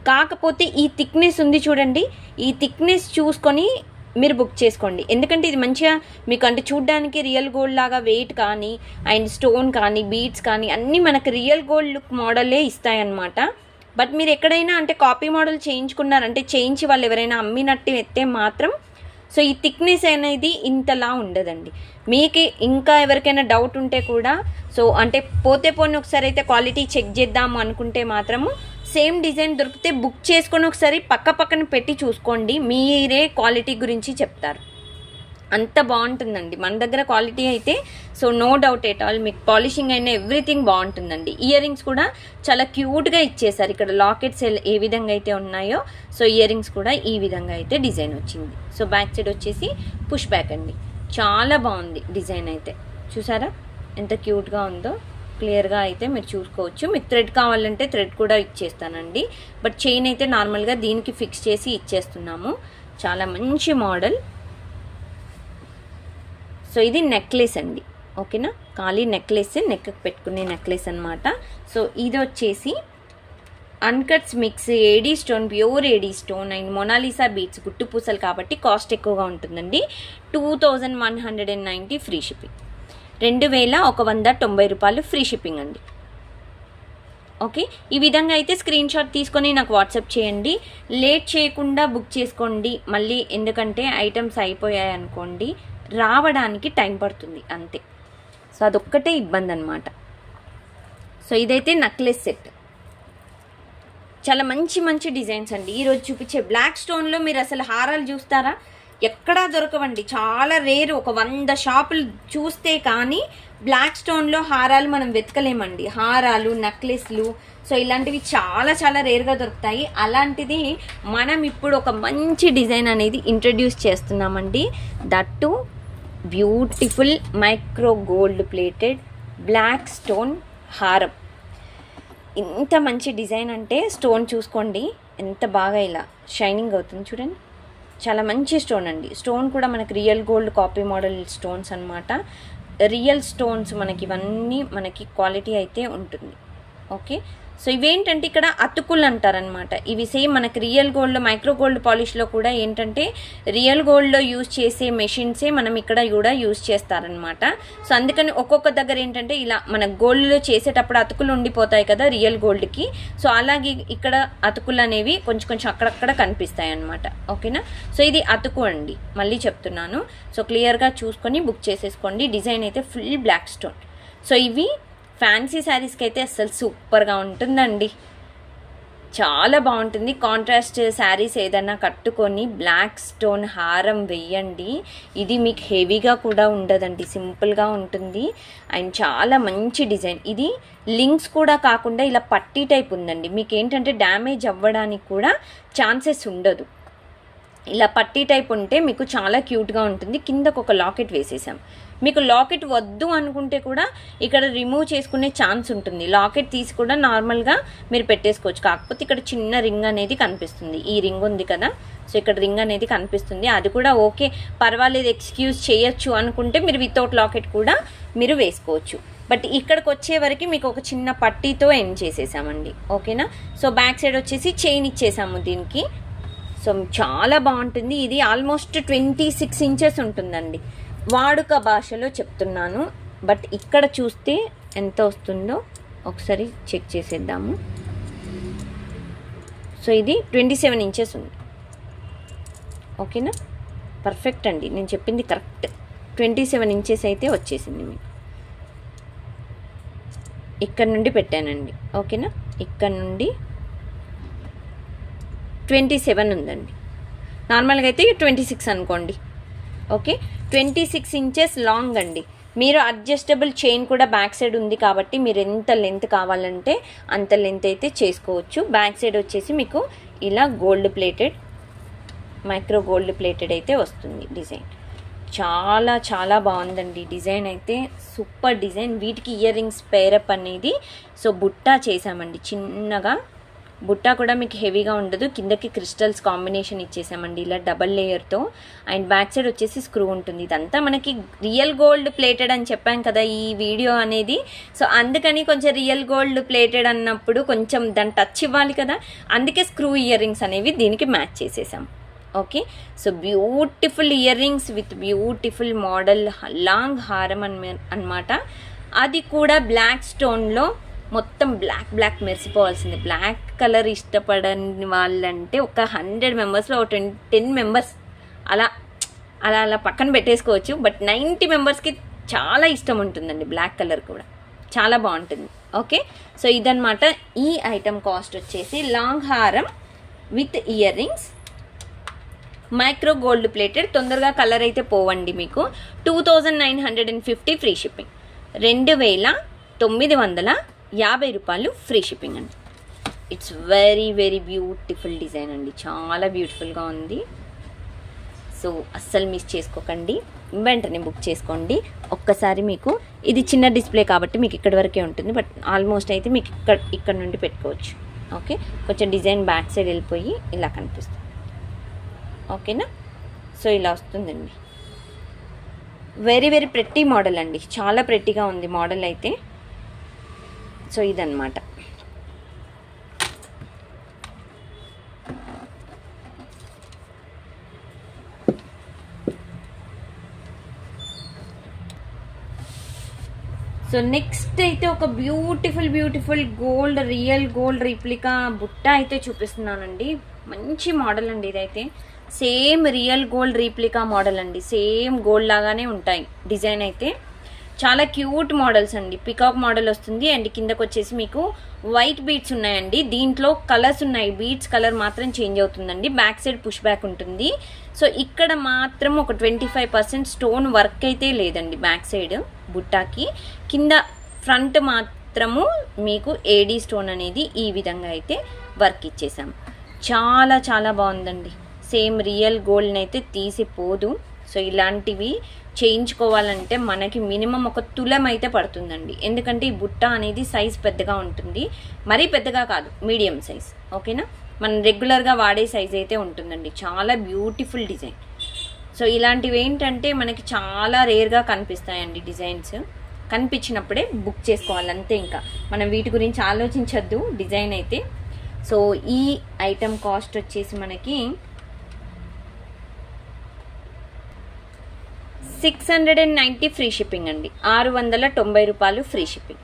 కాకపోతే ఈ థిక్నెస్ ఉంది చూడండి, ఈ థిక్నెస్ చూసుకొని మీరు బుక్ చేసుకోండి. ఎందుకంటే ఇది మంచిగా మీకు అంటే చూడ్డానికి రియల్ గోల్డ్ లాగా వెయిట్ కానీ అండ్ స్టోన్ కానీ బీడ్స్ కానీ అన్నీ మనకు రియల్ గోల్డ్ లుక్ మోడలే ఇస్తాయన్నమాట. బట్ మీరు ఎక్కడైనా అంటే కాపీ మోడల్ చేయించుకున్నారంటే చేయించి వాళ్ళు ఎవరైనా అమ్మినట్టు ఎత్తే మాత్రం సో ఈ థిక్నెస్ అనేది ఇంతలా ఉండదండి. మీకు ఇంకా ఎవరికైనా డౌట్ ఉంటే కూడా సో అంటే పోతే పోనీ ఒకసారి అయితే క్వాలిటీ చెక్ చేద్దాము అనుకుంటే మాత్రము సేమ్ డిజైన్ దొరికితే బుక్ చేసుకొని ఒకసారి పక్కన పెట్టి చూసుకోండి, మీరే క్వాలిటీ గురించి చెప్తారు. అంత బాగుంటుందండి మన దగ్గర క్వాలిటీ అయితే. So no doubt at all, మీకు పాలిషింగ్ అయినా ఎవ్రీథింగ్ బాగుంటుందండి. ఇయర్ రింగ్స్ కూడా చాలా క్యూట్గా ఇచ్చేసారు. ఇక్కడ లాకెట్స్ ఏ విధంగా అయితే ఉన్నాయో సో ఇయర్ రింగ్స్ కూడా ఈ విధంగా అయితే డిజైన్ వచ్చింది. సో బ్యాక్ సైడ్ వచ్చేసి పుష్ బ్యాక్ అండి. చాలా బాగుంది డిజైన్ అయితే, చూసారా ఎంత క్యూట్గా ఉందో. క్లియర్గా అయితే మీరు చూసుకోవచ్చు. మీకు థ్రెడ్ కావాలంటే థ్రెడ్ కూడా ఇచ్చేస్తానండి. బట్ చైన్ అయితే నార్మల్గా దీనికి ఫిక్స్ చేసి ఇచ్చేస్తున్నాము. చాలా మంచి మోడల్. సో ఇది నెక్లెస్ అండి, ఓకేనా, ఖాళీ నెక్లెస్, నెక్ పెట్టుకునే నెక్లెస్ అనమాట. సో ఇది వచ్చేసి uncuts mix AD stone, pure AD stone and Mona Lisa beads గుట్టు పూసలు కాబట్టి కాస్ట్ ఎక్కువగా ఉంటుందండి. 2190 ఫ్రీ షిప్పింగ్, 2190 రూపాయలు ఫ్రీ షిప్పింగ్ అండి. ఓకే, ఈ విధంగా అయితే స్క్రీన్ షాట్ తీసుకొని నాకు వాట్సాప్ చేయండి. లేట్ చేయకుండా బుక్ చేసుకోండి మళ్ళీ, ఎందుకంటే ఐటమ్స్ అయిపోయాయి అనుకోండి రావడానికి టైం పడుతుంది అంతే. సో అదొక్కటే ఇబ్బంది అనమాట. సో ఇదైతే నెక్లెస్ సెట్, చాలా మంచి మంచి డిజైన్స్ అండి. ఈరోజు చూపించే బ్లాక్ స్టోన్లో మీరు అసలు హారాలు చూస్తారా, ఎక్కడా దొరకవండి, చాలా రేరు. ఒక 100 షాపులు చూస్తే కానీ బ్లాక్ స్టోన్లో హారాలు మనం వెతకలేమండి. హారాలు, నెక్లెస్లు సో ఇలాంటివి చాలా చాలా రేర్గా దొరుకుతాయి. అలాంటిది మనం ఇప్పుడు ఒక మంచి డిజైన్ అనేది ఇంట్రడ్యూస్ చేస్తున్నామండి. That beautiful micro gold plated black stone హారం. ఇంత మంచి డిజైన్ అంటే స్టోన్ చూసుకోండి ఎంత బాగా ఇలా షైనింగ్ అవుతుంది చూడండి. చాలా మంచి స్టోన్ అండి. స్టోన్ కూడా మనకి real gold copy model stones అనమాట. రియల్ స్టోన్స్ మనకి ఇవన్నీ మనకి క్వాలిటీ అయితే ఉంటుంది. ఓకే, సో ఇవేంటంటే ఇక్కడ అతుకులు అంటారనమాట. ఇవి సేమ్ మనకి రియల్ గోల్డ్ మైక్రో గోల్డ్ పాలిష్లో కూడా ఏంటంటే రియల్ గోల్డ్లో యూజ్ చేసే మెషిన్సే మనం ఇక్కడ కూడా యూజ్ చేస్తారనమాట. సో అందుకని ఒక్కొక్క దగ్గర ఏంటంటే ఇలా మన గోల్డ్లో చేసేటప్పుడు అతుకులు ఉండిపోతాయి కదా రియల్ గోల్డ్కి. సో అలాగే ఇక్కడ అతుకులు అనేవి కొంచెం కొంచెం అక్కడక్కడ కనిపిస్తాయి అనమాట. ఓకేనా, సో ఇది అతుకు అండి, మళ్ళీ చెప్తున్నాను. సో క్లియర్గా చూసుకొని బుక్ చేసేసుకోండి. డిజైన్ అయితే ఫుల్ బ్లాక్ స్టోన్. సో ఇవి ఫ్యాన్సీ శారీస్కి అయితే అసలు సూపర్గా ఉంటుందండి, చాలా బాగుంటుంది. కాంట్రాస్ట్ శారీస్ ఏదైనా కట్టుకొని బ్లాక్ స్టోన్ హారం వెయ్యండి. ఇది మీకు హెవీగా కూడా ఉండదండి, సింపుల్గా ఉంటుంది అండ్ చాలా మంచి డిజైన్. ఇది లింక్స్ కూడా కాకుండా ఇలా పట్టీ టైప్ ఉందండి. మీకు ఏంటంటే డ్యామేజ్ అవ్వడానికి కూడా ఛాన్సెస్ ఉండదు. ఇలా పట్టీ టైప్ ఉంటే మీకు చాలా క్యూట్గా ఉంటుంది. కిందకు ఒక లాకెట్ వేసేసాం. మీకు లాకెట్ వద్దు అనుకుంటే కూడా ఇక్కడ రిమూవ్ చేసుకునే ఛాన్స్ ఉంటుంది. లాకెట్ తీసి కూడా నార్మల్గా మీరు పెట్టేసుకోవచ్చు. కాకపోతే ఇక్కడ చిన్న రింగ్ అనేది కనిపిస్తుంది. ఈ రింగ్ ఉంది కదా, సో ఇక్కడ రింగ్ అనేది కనిపిస్తుంది. అది కూడా ఓకే, పర్వాలేదు, ఎక్స్క్యూజ్ చేయొచ్చు అనుకుంటే మీరు వితౌట్ లాకెట్ కూడా మీరు వేసుకోవచ్చు. బట్ ఇక్కడికి వచ్చే వరకు మీకు ఒక చిన్న పట్టీతో ఎండ్ చేసేసామండి. ఓకేనా, సో బ్యాక్ సైడ్ వచ్చేసి చైన్ ఇచ్చేసాము దీనికి. సో చాలా బాగుంటుంది. ఇది ఆల్మోస్ట్ 26 ఇంచెస్ ఉంటుందండి. వాడుక భాషలో చెప్తున్నాను, బట్ ఇక్కడ చూస్తే ఎంత వస్తుందో ఒకసారి చెక్ చేసేద్దాము. సో ఇది 27 ఇంచెస్ ఉంది. ఓకేనా, పర్ఫెక్ట్ అండి, నేను చెప్పింది కరెక్ట్. 27 ఇంచెస్ అయితే వచ్చేసింది మీకు. ఇక్కడ నుండి పెట్టానండి. ఓకేనా, ఇక్కడ నుండి 27 ఉందండి. నార్మల్గా అయితే 26 అనుకోండి. ఓకే, 26 ఇంచెస్ లాంగ్ అండి. మీరు అడ్జస్టబుల్ చైన్ కూడా బ్యాక్ సైడ్ ఉంది కాబట్టి మీరు ఎంత లెంత్ కావాలంటే అంత లెంత్ అయితే చేసుకోవచ్చు. బ్యాక్ సైడ్ వచ్చేసి మీకు ఇలా gold plated micro gold plated అయితే వస్తుంది డిజైన్. చాలా చాలా బాగుందండి డిజైన్ అయితే, సూపర్ డిజైన్. వీటికి ఇయర్ రింగ్స్ పేరప్ అనేది సో బుట్టా చేసామండి చిన్నగా. బుట్టా కూడా మీకు హెవీగా ఉండదు. కిందకి క్రిస్టల్స్ కాంబినేషన్ ఇచ్చేసామండి ఇలా డబల్ లేయర్తో. అండ్ బ్యాక్ సైడ్ వచ్చేసి స్క్రూ ఉంటుంది. ఇదంతా మనకి రియల్ గోల్డ్ ప్లేటెడ్ అని చెప్పాం కదా ఈ వీడియో అనేది. సో అందుకని కొంచెం రియల్ గోల్డ్ ప్లేటెడ్ అన్నప్పుడు కొంచెం దాని టచ్ ఇవ్వాలి కదా, అందుకే స్క్రూ ఇయర్ రింగ్స్ అనేవి దీనికి మ్యాచ్ చేసేసాం. Okay. So beautiful ear rings with beautiful model long హారం అన్నమాట. అది కూడా బ్లాక్ స్టోన్లో మొత్తం బ్లాక్ మెరిసిపోవాల్సింది. బ్లాక్ కలర్ ఇష్టపడని వాళ్ళంటే ఒక 100 మెంబర్స్లో ఒక 10 మెంబర్స్ అలా అలా అలా పక్కన పెట్టేసుకోవచ్చు. బట్ 90 మెంబర్స్కి చాలా ఇష్టం ఉంటుందండి బ్లాక్ కలర్ కూడా, చాలా బాగుంటుంది. ఓకే. సో ఇదన్నమాట ఈ ఐటమ్ కాస్ట్ వచ్చేసి. లాంగ్ హారం with ear rings, micro gold plated. తొందరగా కలర్ అయితే పోవండి. మీకు 2950 ఫ్రీ షిప్పింగ్, 2950 రూపాయలు ఫ్రీ షిప్పింగ్ అండి. It's very very beautiful design అండి, చాలా బ్యూటిఫుల్గా ఉంది. సో అస్సలు మిస్ చేసుకోకండి, వెంటనే బుక్ చేసుకోండి. ఒక్కసారి మీకు ఇది చిన్న డిస్ప్లే కాబట్టి మీకు ఇక్కడి వరకే ఉంటుంది, బట్ ఆల్మోస్ట్ అయితే మీకు ఇక్కడ నుండి పెట్టుకోవచ్చు. ఓకే. కొంచెం డిజైన్ బ్యాక్ సైడ్ వెళ్ళిపోయి ఇలా కనిపిస్తుంది. ఓకేనా. సో ఇలా వస్తుందండి. వెరీ వెరీ ప్రెట్టి మోడల్ అండి, చాలా ప్రెట్టిగా ఉంది మోడల్ అయితే. సో ఇదన్నమాట. సో నెక్స్ట్ అయితే ఒక beautiful gold, real gold replica బుట్ట అయితే చూపిస్తున్నానండి. మంచి మోడల్ అండి ఇదైతే. Same real gold replica model అండి, సేమ్ గోల్డ్ లాగానే ఉంటాయి. డిజైన్ అయితే చాలా క్యూట్ మోడల్స్ అండి. పికాక్ మోడల్ వస్తుంది అండ్ కిందకు వచ్చేసి మీకు వైట్ బీడ్స్ ఉన్నాయండి. దీంట్లో కలర్స్ ఉన్నాయి, బీడ్స్ కలర్ మాత్రం చేంజ్ అవుతుందండి. బ్యాక్ సైడ్ పుష్ బ్యాక్ ఉంటుంది. సో ఇక్కడ మాత్రం ఒక 25% స్టోన్ వర్క్ అయితే లేదండి బ్యాక్ సైడ్ బుట్టాకి. కింద ఫ్రంట్ మాత్రము మీకు ఏడీ స్టోన్ అనేది ఈ విధంగా అయితే వర్క్ ఇచ్చేసాం. చాలా చాలా బాగుందండి. సేమ్ రియల్ గోల్డ్ని అయితే తీసిపోదు. సో ఇలాంటివి చేయించుకోవాలంటే మనకి మినిమం ఒక తులం అయితే పడుతుందండి. ఎందుకంటే ఈ బుట్ట అనేది సైజ్ పెద్దగా ఉంటుంది, మరీ పెద్దగా కాదు, మీడియం సైజ్. ఓకేనా. మనం రెగ్యులర్గా వాడే సైజ్ అయితే ఉంటుందండి. చాలా బ్యూటిఫుల్ డిజైన్. సో ఇలాంటివి ఏంటంటే మనకి చాలా రేర్గా కనిపిస్తాయండి డిజైన్స్. కనిపించినప్పుడే బుక్ చేసుకోవాలి అంతే, ఇంకా మనం వీటి గురించి ఆలోచించద్దు. డిజైన్ అయితే. సో ఈ ఐటమ్ కాస్ట్ వచ్చేసి మనకి 690 ఫ్రీ షిప్పింగ్ అండి. 690 రూపాయలు ఫ్రీ షిప్పింగ్,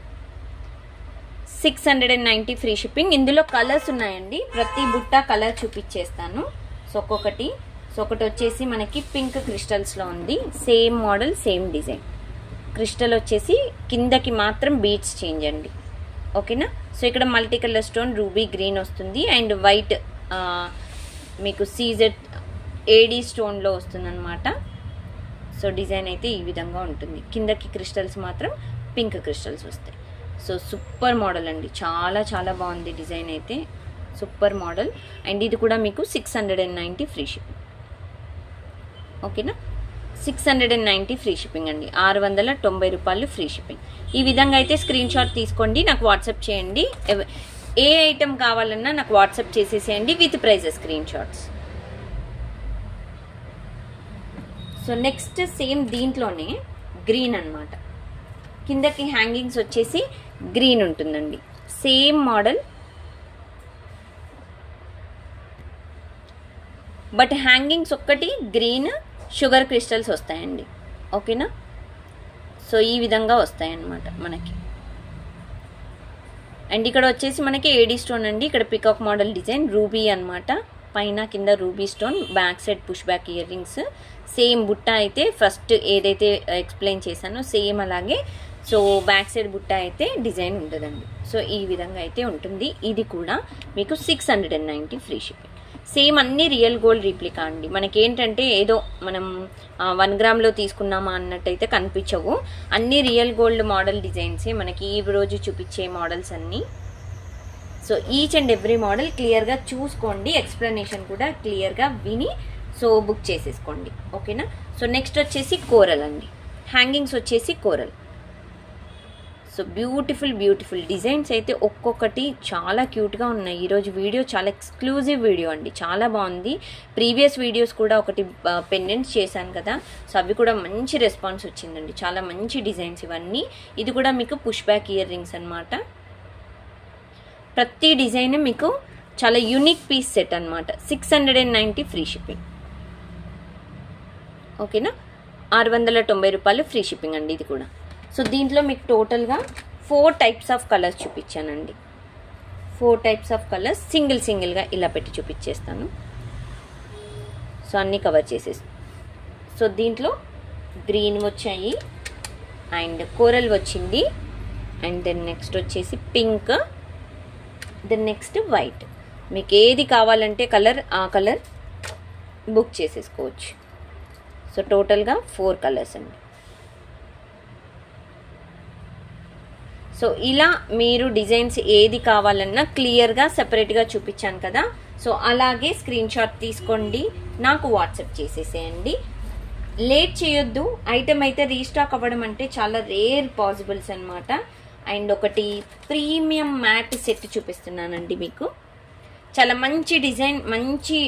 690 ఫ్రీ షిప్పింగ్. ఇందులో కలర్స్ ఉన్నాయండి. ప్రతి బుట్ట కలర్ చూపించేస్తాను. సో ఒక్కొక్కటి. సో ఒకటి వచ్చేసి మనకి పింక్ క్రిస్టల్స్లో ఉంది. Same model, same design. Crystal వచ్చేసి కిందకి మాత్రం బీడ్స్ చేంజ్ అండి. ఓకేనా. సో ఇక్కడ multi colour stone ruby green వస్తుంది అండ్ వైట్ మీకు సీజెడ్ ఏడీ స్టోన్లో వస్తుంది అనమాట. సో డిజైన్ అయితే ఈ విధంగా ఉంటుంది. కిందకి క్రిస్టల్స్ మాత్రం పింక్ క్రిస్టల్స్ వస్తాయి. సో సూపర్ మోడల్ అండి, చాలా చాలా బాగుంది డిజైన్ అయితే. Super model. అండ్ ఇది కూడా మీకు 690 ఫ్రీ షిప్పింగ్. ఓకేనా. 690 ఫ్రీ షిప్పింగ్ అండి, 690 రూపాయలు ఫ్రీ షిప్పింగ్. ఈ విధంగా అయితే స్క్రీన్ షాట్ తీసుకోండి, నాకు వాట్సాప్ చేయండి. ఏ ఐటెం కావాలన్నా నాకు వాట్సాప్ చేసేసేయండి with prices screen shots. So next same దీంట్లోనే గ్రీన్ అన్నమాట. కిందకి హ్యాంగింగ్స్ వచ్చేసి గ్రీన్ ఉంటుందండి. సేమ్ మోడల్ బట్ హ్యాంగింగ్స్ ఒక్కటి గ్రీన్, షుగర్ క్రిస్టల్స్ వస్తాయండి. ఓకేనా. సో ఈ విధంగా వస్తాయన్నమాట మనకి. అండ్ ఇక్కడ వచ్చేసి మనకి ఏడీ స్టోన్ అండి. ఇక్కడ పికాక్ మోడల్ డిజైన్ రూబీ అన్నమాట. పైన కింద ruby stone, back side push back ear rings. Same బుట్ట అయితే ఫస్ట్ ఏదైతే ఎక్స్ప్లెయిన్ చేశానో సేమ్ అలాగే. సో బ్యాక్ సైడ్ బుట్ట అయితే డిజైన్ ఉంటుందండి. సో ఈ విధంగా అయితే ఉంటుంది. ఇది కూడా మీకు 690 ఫ్రీ షిప్పింగ్. సేమ్ అన్ని రియల్ గోల్డ్ రీప్లికా అండి. మనకేంటంటే ఏదో మనం 1 గ్రామ్లో తీసుకున్నామా అన్నట్టయితే కనిపించవు. అన్ని రియల్ గోల్డ్ మోడల్ డిజైన్సే మనకి ఈ రోజు చూపించే మోడల్స్ అన్నీ. So each and every model క్లియర్గా చూసుకోండి, ఎక్స్ప్లెనేషన్ కూడా క్లియర్గా విని సో బుక్ చేసేసుకోండి. ఓకేనా. సో నెక్స్ట్ వచ్చేసి కోరల్ అండి. హ్యాంగింగ్స్ వచ్చేసి కోరల్. సో బ్యూటిఫుల్ డిజైన్స్ అయితే ఒక్కొక్కటి చాలా క్యూట్గా ఉన్నాయి. ఈరోజు వీడియో చాలా ఎక్స్క్లూజివ్ వీడియో అండి, చాలా బాగుంది. ప్రీవియస్ వీడియోస్ కూడా ఒకటి పెండెంట్స్ చేశాను కదా, సో అవి కూడా మంచి రెస్పాన్స్ వచ్చిందండి. చాలా మంచి డిజైన్స్ ఇవన్నీ. ఇది కూడా మీకు పుష్ బ్యాక్ ఇయర్ రింగ్స్ అనమాట. ప్రతి డిజైన్ మీకు చాలా యూనిక్ పీస్ సెట్ అనమాట. 690 ఫ్రీ షిప్పింగ్. ఓకేనా. 690 రూపాయలు ఫ్రీ షిప్పింగ్ అండి ఇది కూడా. సో దీంట్లో మీకు టోటల్గా 4 టైప్స్ ఆఫ్ కలర్స్ చూపించానండి. 4 టైప్స్ ఆఫ్ కలర్స్ సింగిల్గా ఇలా పెట్టి చూపించేస్తాను. సో అన్నీ కవర్ చేసేస్తాను. సో దీంట్లో గ్రీన్ వచ్చాయి అండ్ కోరల్ వచ్చింది అండ్ దెన్ నెక్స్ట్ వచ్చేసి పింక్, దెన్ నెక్స్ట్ వైట్. మీకు ఏది కావాలంటే కలర్ ఆ కలర్ బుక్ చేసేసుకోవచ్చు. సో టోటల్గా 4 కలర్స్ అండి. సో ఇలా మీరు డిజైన్స్ ఏది కావాలన్నా క్లియర్గా సెపరేట్గా చూపించాను కదా. సో అలాగే స్క్రీన్ షాట్ తీసుకోండి, నాకు వాట్సాప్ చేసేసేయండి. లేట్ చేయొద్దు. ఐటమ్ అయితే రీస్టాక్ అవ్వడం అంటే చాలా రేర్ పాసిబుల్స్ అనమాట. అండ్ ఒకటి ప్రీమియం మ్యాట్ సెట్ చూపిస్తున్నానండి మీకు. చాలా మంచి డిజైన్, మంచి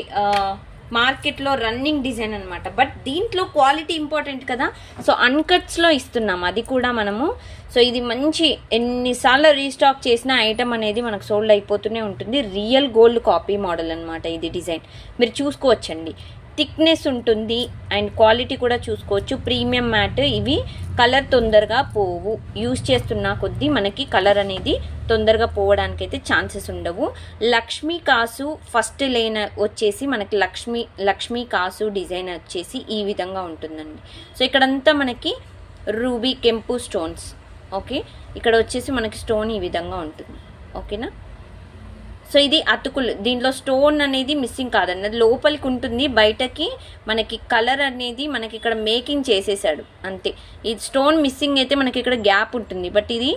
మార్కెట్లో రన్నింగ్ డిజైన్ అనమాట. బట్ దీంట్లో క్వాలిటీ ఇంపార్టెంట్ కదా. సో అన్కట్స్లో ఇస్తున్నాం అది కూడా మనము. సో ఇది మంచి, ఎన్నిసార్లు రీస్టాక్ చేసిన ఐటమ్ అనేది మనకు సోల్డ్ అయిపోతూనే ఉంటుంది. రియల్ గోల్డ్ కాపీ మోడల్ అనమాట ఇది డిజైన్. మీరు చూసుకోవచ్చండి, థిక్నెస్ ఉంటుంది అండ్ క్వాలిటీ కూడా చూసుకోవచ్చు. Premium matte. ఇవి కలర్ తొందరగా పోవు. యూజ్ చేస్తున్న కొద్దీ మనకి కలర్ అనేది తొందరగా పోవడానికి అయితే ఛాన్సెస్ ఉండవు. లక్ష్మీ కాసు ఫస్ట్ లేన్ వచ్చేసి మనకి లక్ష్మీ కాసు డిజైన్ వచ్చేసి ఈ విధంగా ఉంటుందండి. సో ఇక్కడంతా మనకి రూబీ కెంపు స్టోన్స్. ఓకే, ఇక్కడ వచ్చేసి మనకి స్టోన్ ఈ విధంగా ఉంటుంది. ఓకేనా. సో ఇది అతుకులు, దీంట్లో స్టోన్ అనేది మిస్సింగ్ కాదండి, అది లోపలికి ఉంటుంది. బయటకి మనకి కలర్ అనేది మనకి ఇక్కడ మేకింగ్ చేసేసాడు అంతే. ఈ స్టోన్ మిస్సింగ్ అయితే మనకి ఇక్కడ గ్యాప్ ఉంటుంది. బట్ ఇది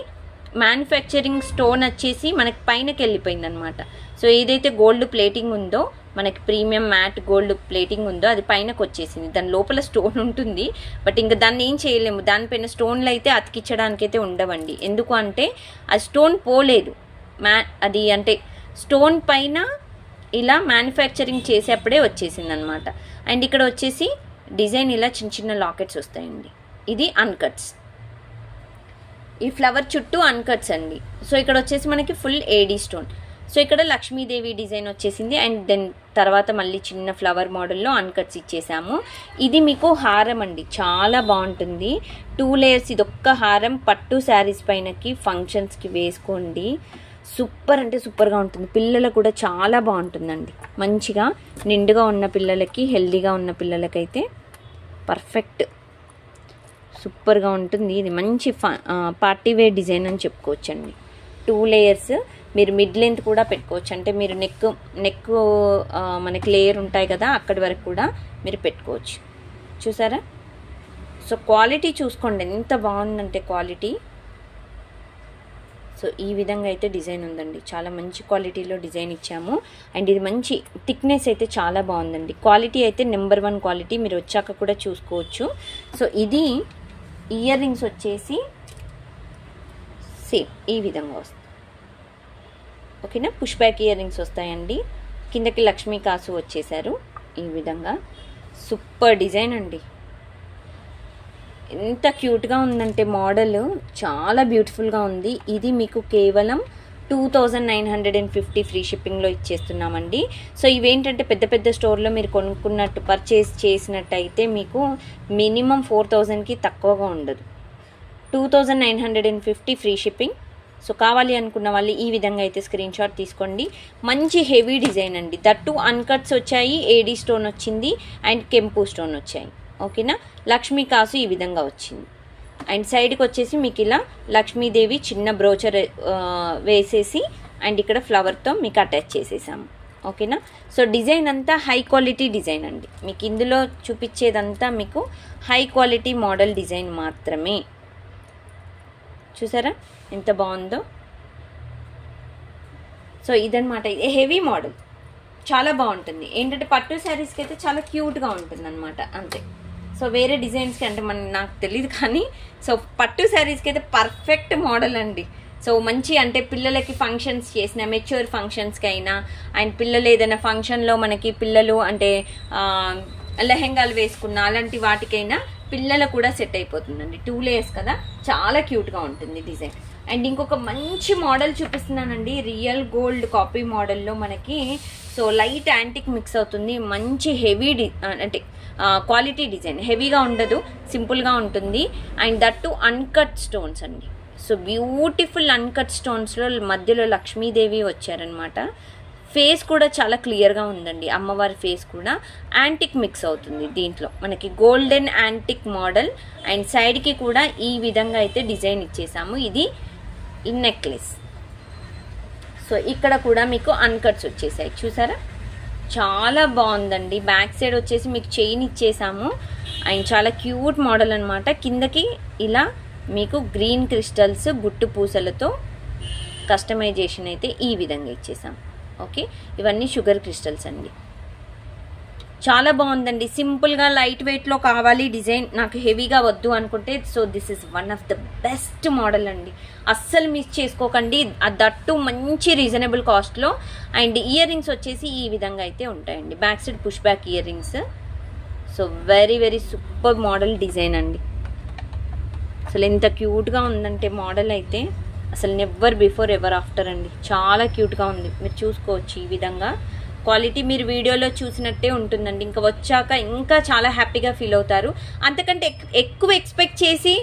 మ్యానుఫ్యాక్చరింగ్ స్టోన్ వచ్చేసి మనకి పైనకి వెళ్ళిపోయింది అనమాట. సో ఏదైతే గోల్డ్ ప్లేటింగ్ ఉందో, మనకి ప్రీమియం మ్యాట్ గోల్డ్ ప్లేటింగ్ ఉందో అది పైనకు వచ్చేసింది. దాని లోపల స్టోన్ ఉంటుంది. బట్ ఇంకా దాన్ని ఏం చేయలేము. దానిపైన స్టోన్లు అయితే అతికించడానికి అయితే ఉండవండి. ఎందుకు అంటే ఆ స్టోన్ పోలేదు. అది అంటే స్టోన్ పైన ఇలా మ్యానుఫ్యాక్చరింగ్ చేసేప్పుడే వచ్చేసింది అనమాట. అండ్ ఇక్కడ వచ్చేసి డిజైన్ ఇలా చిన్న చిన్న లాకెట్స్ వస్తాయండి. ఇది అన్కట్స్. ఈ ఫ్లవర్ చుట్టూ అన్కట్స్ అండి. సో ఇక్కడ వచ్చేసి మనకి ఫుల్ ఏడీ స్టోన్. సో ఇక్కడ లక్ష్మీదేవి డిజైన్ వచ్చేసింది అండ్ దెన్ తర్వాత మళ్ళీ చిన్న ఫ్లవర్ మోడల్లో అన్కట్స్ ఇచ్చేసాము. ఇది మీకు హారం అండి, చాలా బాగుంటుంది. 2 లేయర్స్. ఇది ఒక్క హారం పట్టు శారీస్ పైనకి ఫంక్షన్స్కి వేసుకోండి. సూపర్ అంటే సూపర్గా ఉంటుంది. పిల్లలకు కూడా చాలా బాగుంటుందండి. మంచిగా నిండుగా ఉన్న పిల్లలకి, హెల్దీగా ఉన్న పిల్లలకైతే పర్ఫెక్ట్, సూపర్గా ఉంటుంది. ఇది మంచి పార్టీ వేర్ డిజైన్ అని చెప్పుకోవచ్చండి. 2 లేయర్స్. మీరు మిడ్ లెంత్ కూడా పెట్టుకోవచ్చు. అంటే మీరు నెక్ మనకి లేయర్ ఉంటాయి కదా, అక్కడి వరకు కూడా మీరు పెట్టుకోవచ్చు. చూసారా. సో క్వాలిటీ చూసుకోండి ఎంత బాగుందంటే క్వాలిటీ. సో ఈ విధంగా అయితే డిజైన్ ఉందండి. చాలా మంచి క్వాలిటీలో డిజైన్ ఇచ్చాము. అండ్ ఇది మంచి థిక్నెస్ అయితే చాలా బాగుందండి. క్వాలిటీ అయితే నెంబర్ 1 క్వాలిటీ. మీరు వచ్చాక కూడా చూసుకోవచ్చు. సో ఇది ఇయర్ రింగ్స్ వచ్చేసి సేమ్ ఈ విధంగా వస్తుంది. ఓకేనా. పుష్ బ్యాక్ ఇయర్ రింగ్స్ వస్తాయండి. కిందకి లక్ష్మీ కాసు వచ్చేసారు ఈ విధంగా. సూపర్ డిజైన్ అండి. ఎంత క్యూట్గా ఉందంటే మోడల్ చాలా బ్యూటిఫుల్గా ఉంది. ఇది మీకు కేవలం 2950 ఫ్రీ షిప్పింగ్లో ఇచ్చేస్తున్నామండి. సో ఇవేంటంటే పెద్ద పెద్ద స్టోర్లో మీరు కొనుక్కున్నట్టు పర్చేస్ చేసినట్టయితే మీకు మినిమం 4000కి తక్కువగా ఉండదు. 2950 ఫ్రీ షిప్పింగ్. సో కావాలి అనుకున్న వాళ్ళు ఈ విధంగా అయితే స్క్రీన్ షాట్ తీసుకోండి. మంచి హెవీ డిజైన్ అండి. దట్టు అన్కట్స్ వచ్చాయి, ఏడీ స్టోన్ వచ్చింది అండ్ కెంపు స్టోన్ వచ్చాయి. ఓకేనా. లక్ష్మీ కాసు ఈ విధంగా వచ్చింది. అండ్ సైడ్కి వచ్చేసి మీకు ఇలా లక్ష్మీదేవి చిన్న బ్రోచర్ వేసేసి అండ్ ఇక్కడ ఫ్లవర్తో మీకు అటాచ్ చేసేసాము. ఓకేనా. సో డిజైన్ అంతా హై క్వాలిటీ డిజైన్ అండి. మీకు ఇందులో చూపించేదంతా మీకు హై క్వాలిటీ మోడల్ డిజైన్ మాత్రమే. చూసారా ఎంత బాగుందో. సో ఇదనమాట. ఇది హెవీ మోడల్, చాలా బాగుంటుంది. ఏంటంటే పట్టు శారీస్కి అయితే చాలా క్యూట్గా ఉంటుంది అనమాట అంతే. సో వేరే డిజైన్స్కి అంటే నాకు తెలియదు కానీ సో పట్టు శారీస్కి అయితే పర్ఫెక్ట్ మోడల్ అండి. సో మంచి అంటే పిల్లలకి ఫంక్షన్స్ చేసిన మెచ్యూర్ ఫంక్షన్స్కి అయినా అండ్ పిల్లలు ఏదైనా ఫంక్షన్లో మనకి పిల్లలు అంటే లెహెంగాలు వేసుకున్న అలాంటి వాటికైనా పిల్లలు కూడా సెట్ అయిపోతుందండి. 2 లేయర్స్ కదా, చాలా క్యూట్గా ఉంటుంది డిజైన్. అండ్ ఇంకొక మంచి మోడల్ చూపిస్తున్నానండి. రియల్ గోల్డ్ కాపీ మోడల్లో మనకి సో లైట్ యాంటిక్ మిక్స్ అవుతుంది, మంచి హెవీ అంటే క్వాలిటీ డిజైన్, హెవీగా ఉండదు, సింపుల్గా ఉంటుంది. And that to uncut stones అండి. సో బ్యూటిఫుల్ అన్కట్ స్టోన్స్లో మధ్యలో లక్ష్మీదేవి వచ్చారనమాట. ఫేస్ కూడా చాలా క్లియర్గా ఉందండి, అమ్మవారి ఫేస్ కూడా యాంటిక్ మిక్స్ అవుతుంది దీంట్లో. మనకి గోల్డెన్ యాంటిక్ మోడల్ అండ్ సైడ్కి కూడా ఈ విధంగా అయితే డిజైన్ ఇచ్చేసాము. ఇది నెక్లెస్. సో ఇక్కడ కూడా మీకు అన్కట్స్ వచ్చేసాయి, చూసారా, చాలా బాగుందండి. బ్యాక్ సైడ్ వచ్చేసి మీకు చైన్ ఇచ్చేసాము అండ్ చాలా క్యూట్ మోడల్ అనమాట. కిందకి ఇలా మీకు గ్రీన్ క్రిస్టల్స్ గుట్టు పూసలతో కస్టమైజేషన్ అయితే ఈ విధంగా ఇచ్చేసాం. ఓకే, ఇవన్నీ షుగర్ క్రిస్టల్స్ అండి. చాలా బాగుందండి. సింపుల్గా లైట్ వెయిట్లో కావాలి డిజైన్, నాకు హెవీగా వద్దు అనుకుంటే so this is one of the best model అండి. అస్సలు మిస్ చేసుకోకండి, దట్టు మంచి రీజనబుల్ కాస్ట్లో. అండ్ ఇయర్ రింగ్స్ వచ్చేసి ఈ విధంగా అయితే ఉంటాయండి, back side push back ear rings. So very very super model design అండి. అసలు ఎంత క్యూట్గా ఉందంటే మోడల్ అయితే అసలు నెవర్ బిఫోర్ ఎవర్ ఆఫ్టర్ అండి. చాలా క్యూట్గా ఉంది, మీరు చూసుకోవచ్చు. ఈ విధంగా క్వాలిటీ మీరు వీడియోలో చూసినట్టే ఉంటుందండి. ఇంకా వచ్చాక ఇంకా చాలా హ్యాపీగా ఫీల్ అవుతారు. అంతకంటే ఎక్కువ ఎక్స్పెక్ట్ చేసి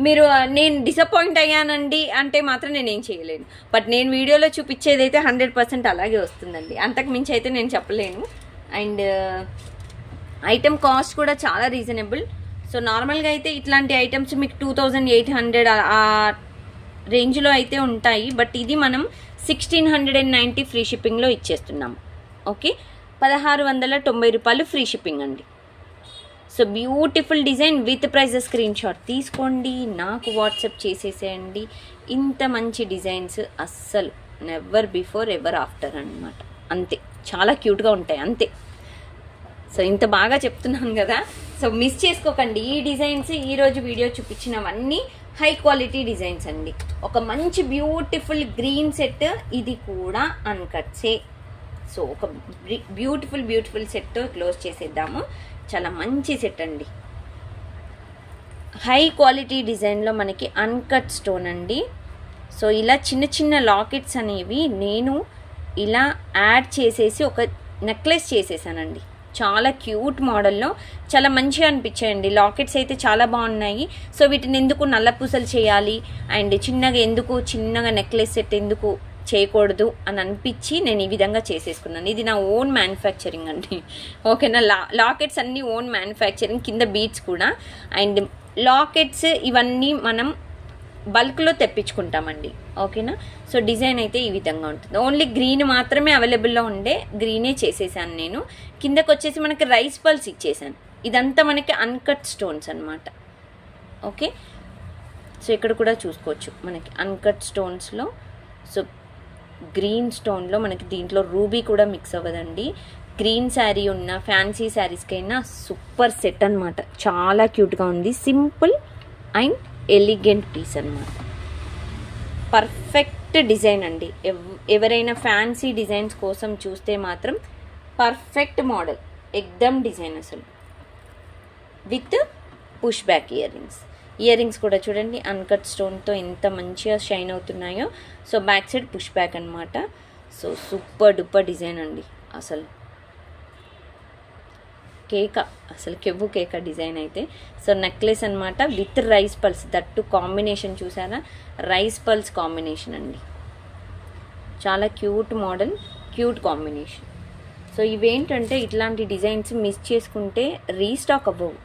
మీరు నేను డిసప్పాయింట్ అయ్యానండి అంటే మాత్రం నేనేం చేయలేను. బట్ నేను వీడియోలో చూపించేది అయితే 100% అలాగే వస్తుందండి, అంతకు మించి అయితే నేను చెప్పలేను. అండ్ ఐటమ్ కాస్ట్ కూడా చాలా రీజనబుల్. సో నార్మల్గా అయితే ఇట్లాంటి ఐటమ్స్ మీకు 2800 ఆ రేంజ్లో అయితే ఉంటాయి. బట్ ఇది మనం 1690 ఫ్రీ షిప్పింగ్లో ఇచ్చేస్తున్నాము. ఓకే, 1690 రూపాయలు ఫ్రీ షిప్పింగ్ అండి. So beautiful design with price screen shot తీసుకోండి, నాకు వాట్సాప్ చేసేసేయండి. ఇంత మంచి డిజైన్స్ అస్సలు నెవర్ బిఫోర్ ఎవర్ ఆఫ్టర్ అన్నమాట. అంతే, చాలా క్యూట్గా ఉంటాయి అంతే. సో ఇంత బాగా చెప్తున్నాను కదా, సో మిస్ చేసుకోకండి. ఈ డిజైన్స్ ఈరోజు వీడియో చూపించినవన్నీ హై క్వాలిటీ డిజైన్స్ అండి. ఒక మంచి బ్యూటిఫుల్ గ్రీన్ సెట్, ఇది కూడా అన్కట్సే. సో ఒక బ్యూటిఫుల్ సెట్ క్లోజ్ చేసేద్దాము. చాలా మంచి సెట్ అండి, హై క్వాలిటీ డిజైన్లో మనకి అన్కట్ స్టోన్ అండి. సో ఇలా చిన్న చిన్న లాకెట్స్ అనేవి నేను ఇలా యాడ్ చేసేసి ఒక నెక్లెస్ చేసేసానండి. చాలా క్యూట్ మోడల్లో చాలా మంచిగా అనిపించాయండి. లాకెట్స్ అయితే చాలా బాగున్నాయి. సో వీటిని ఎందుకు నల్లపూసలు చేయాలి అండ్ చిన్నగా నెక్లెస్ సెట్ ఎందుకు చేయకూడదు అని అనిపించి నేను ఈ విధంగా చేసేసుకున్నాను. ఇది నా ఓన్ మ్యానుఫ్యాక్చరింగ్ అండి. ఓకేనా, లాకెట్స్ అన్నీ ఓన్ మ్యానుఫ్యాక్చరింగ్, కింద బీడ్స్ కూడా. అండ్ లాకెట్స్ ఇవన్నీ మనం బల్క్లో తెప్పించుకుంటామండి. ఓకేనా, సో డిజైన్ అయితే ఈ విధంగా ఉంటుంది. ఓన్లీ గ్రీన్ మాత్రమే అవైలబుల్లో ఉండే, గ్రీనే చేసేసాను నేను. కిందకు వచ్చేసి మనకి రైస్ పల్స్ ఇచ్చేసాను. ఇదంతా మనకి అన్కట్ స్టోన్స్ అనమాట. ఓకే, సో ఇక్కడ కూడా చూసుకోవచ్చు మనకి అన్కట్ స్టోన్స్లో. సో గ్రీన్ స్టోన్లో మనకి దీంట్లో రూబీ కూడా మిక్స్ అవ్వదండి. గ్రీన్ శారీ ఉన్న ఫ్యాన్సీ శారీస్కైనా సూపర్ సెట్ అనమాట. చాలా క్యూట్గా ఉంది, సింపుల్ అండ్ ఎలిగెంట్ పీస్ అనమాట. పర్ఫెక్ట్ డిజైన్ అండి. ఎవరైనా ఫ్యాన్సీ డిజైన్స్ కోసం చూస్తే మాత్రం పర్ఫెక్ట్ మోడల్, ఎక్దమ్ డిజైన్ అసలు. With push back ear rings కూడా చూడండి అన్కట్ స్టోన్తో ఎంత మంచిగా షైన్ అవుతున్నాయో. So back side push back అనమాట. సో సూపర్ డూపర్ డిజైన్ అండి అసలు. కేక, అసలు కెవ్వు కేక డిజైన్ అయితే. సో నెక్లెస్ అనమాట with rice pearls, that combination చూసారా, రైస్ పల్స్ కాంబినేషన్ అండి. చాలా cute model, cute combination. So ఇవేంటంటే ఇట్లాంటి డిజైన్స్ మిస్ చేసుకుంటే రీస్టాక్ అవ్వవు.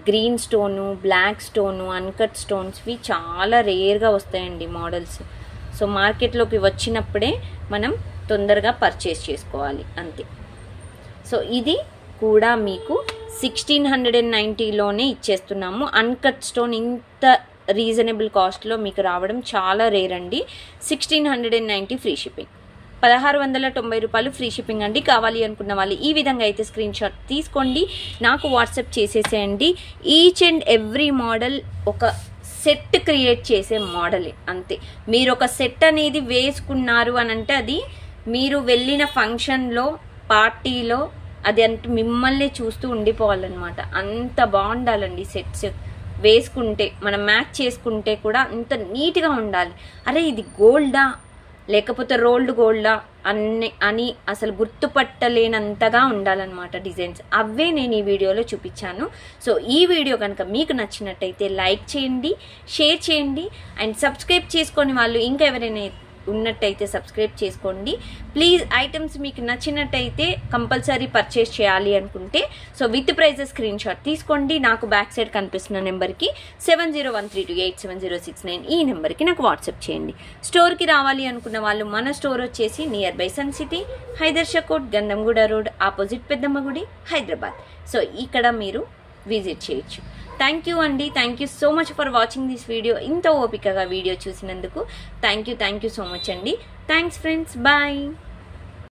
Green stone, black stone, uncut స్టోన్స్వి చాలా రేర్గా వస్తాయండి మోడల్స్. సో మార్కెట్లోకి వచ్చినప్పుడే మనం తొందరగా పర్చేస్ చేసుకోవాలి అంతే. సో ఇది కూడా మీకు 1690లోనే ఇచ్చేస్తున్నాము. అన్కట్ స్టోన్ ఇంత రీజనబుల్ కాస్ట్లో మీకు రావడం చాలా రేర్ అండి. 1690 ఫ్రీ షిప్పింగ్, 1690 రూపాయలు ఫ్రీ షిప్పింగ్ అండి. కావాలి అనుకున్న వాళ్ళు ఈ విధంగా అయితే స్క్రీన్ షాట్ తీసుకోండి, నాకు వాట్సాప్ చేసేసేయండి. ఈచ్ అండ్ ఎవ్రీ మోడల్ ఒక సెట్ క్రియేట్ చేసే మోడలే అంతే. మీరు ఒక సెట్ అనేది వేసుకున్నారు అని అంటే అది మీరు వెళ్ళిన ఫంక్షన్లో, పార్టీలో అది అంత మిమ్మల్ని చూస్తూ ఉండిపోవాలన్నమాట. అంత బాగుండాలండి సెట్స్ వేసుకుంటే, మనం మ్యాచ్ చేసుకుంటే కూడా అంత నీట్గా ఉండాలి. అరే ఇది గోల్డా లేకపోతే రోల్డ్ గోల్డా అని అసలు గుర్తుపట్టలేనంతగా ఉండాలన్నమాట డిజైన్స్. అవే నేను ఈ వీడియోలో చూపించాను. సో ఈ వీడియో కనుక మీకు నచ్చినట్టయితే లైక్ చేయండి, షేర్ చేయండి, అండ్ సబ్స్క్రైబ్ చేసుకొని వాళ్ళు ఇంకా ఎవరైనా ఉన్నట్టయితే సబ్స్క్రైబ్ చేసుకోండి ప్లీజ్. ఐటమ్స్ మీకు నచ్చినట్టయితే కంపల్సరీ పర్చేస్ చేయాలి అనుకుంటే so with prices screen shot తీసుకోండి. నాకు బ్యాక్ సైడ్ కనిపిస్తున్న నెంబర్కి 7013287069 ఈ నెంబర్కి నాకు వాట్సాప్ చేయండి. స్టోర్కి రావాలి అనుకున్న వాళ్ళు మన స్టోర్ వచ్చేసి near by Sun City, Haider Shakote, Gandhamguda road, opposite Peddamma గుడి, హైదరాబాద్. సో ఇక్కడ మీరు విజిట్ చేయొచ్చు. థ్యాంక్ యూ అండి. Thank you so much for watching this video. ఇంత ఓపికగా వీడియో చూసినందుకు థ్యాంక్ యూ సో మచ్ అండి. Thanks friends, bye.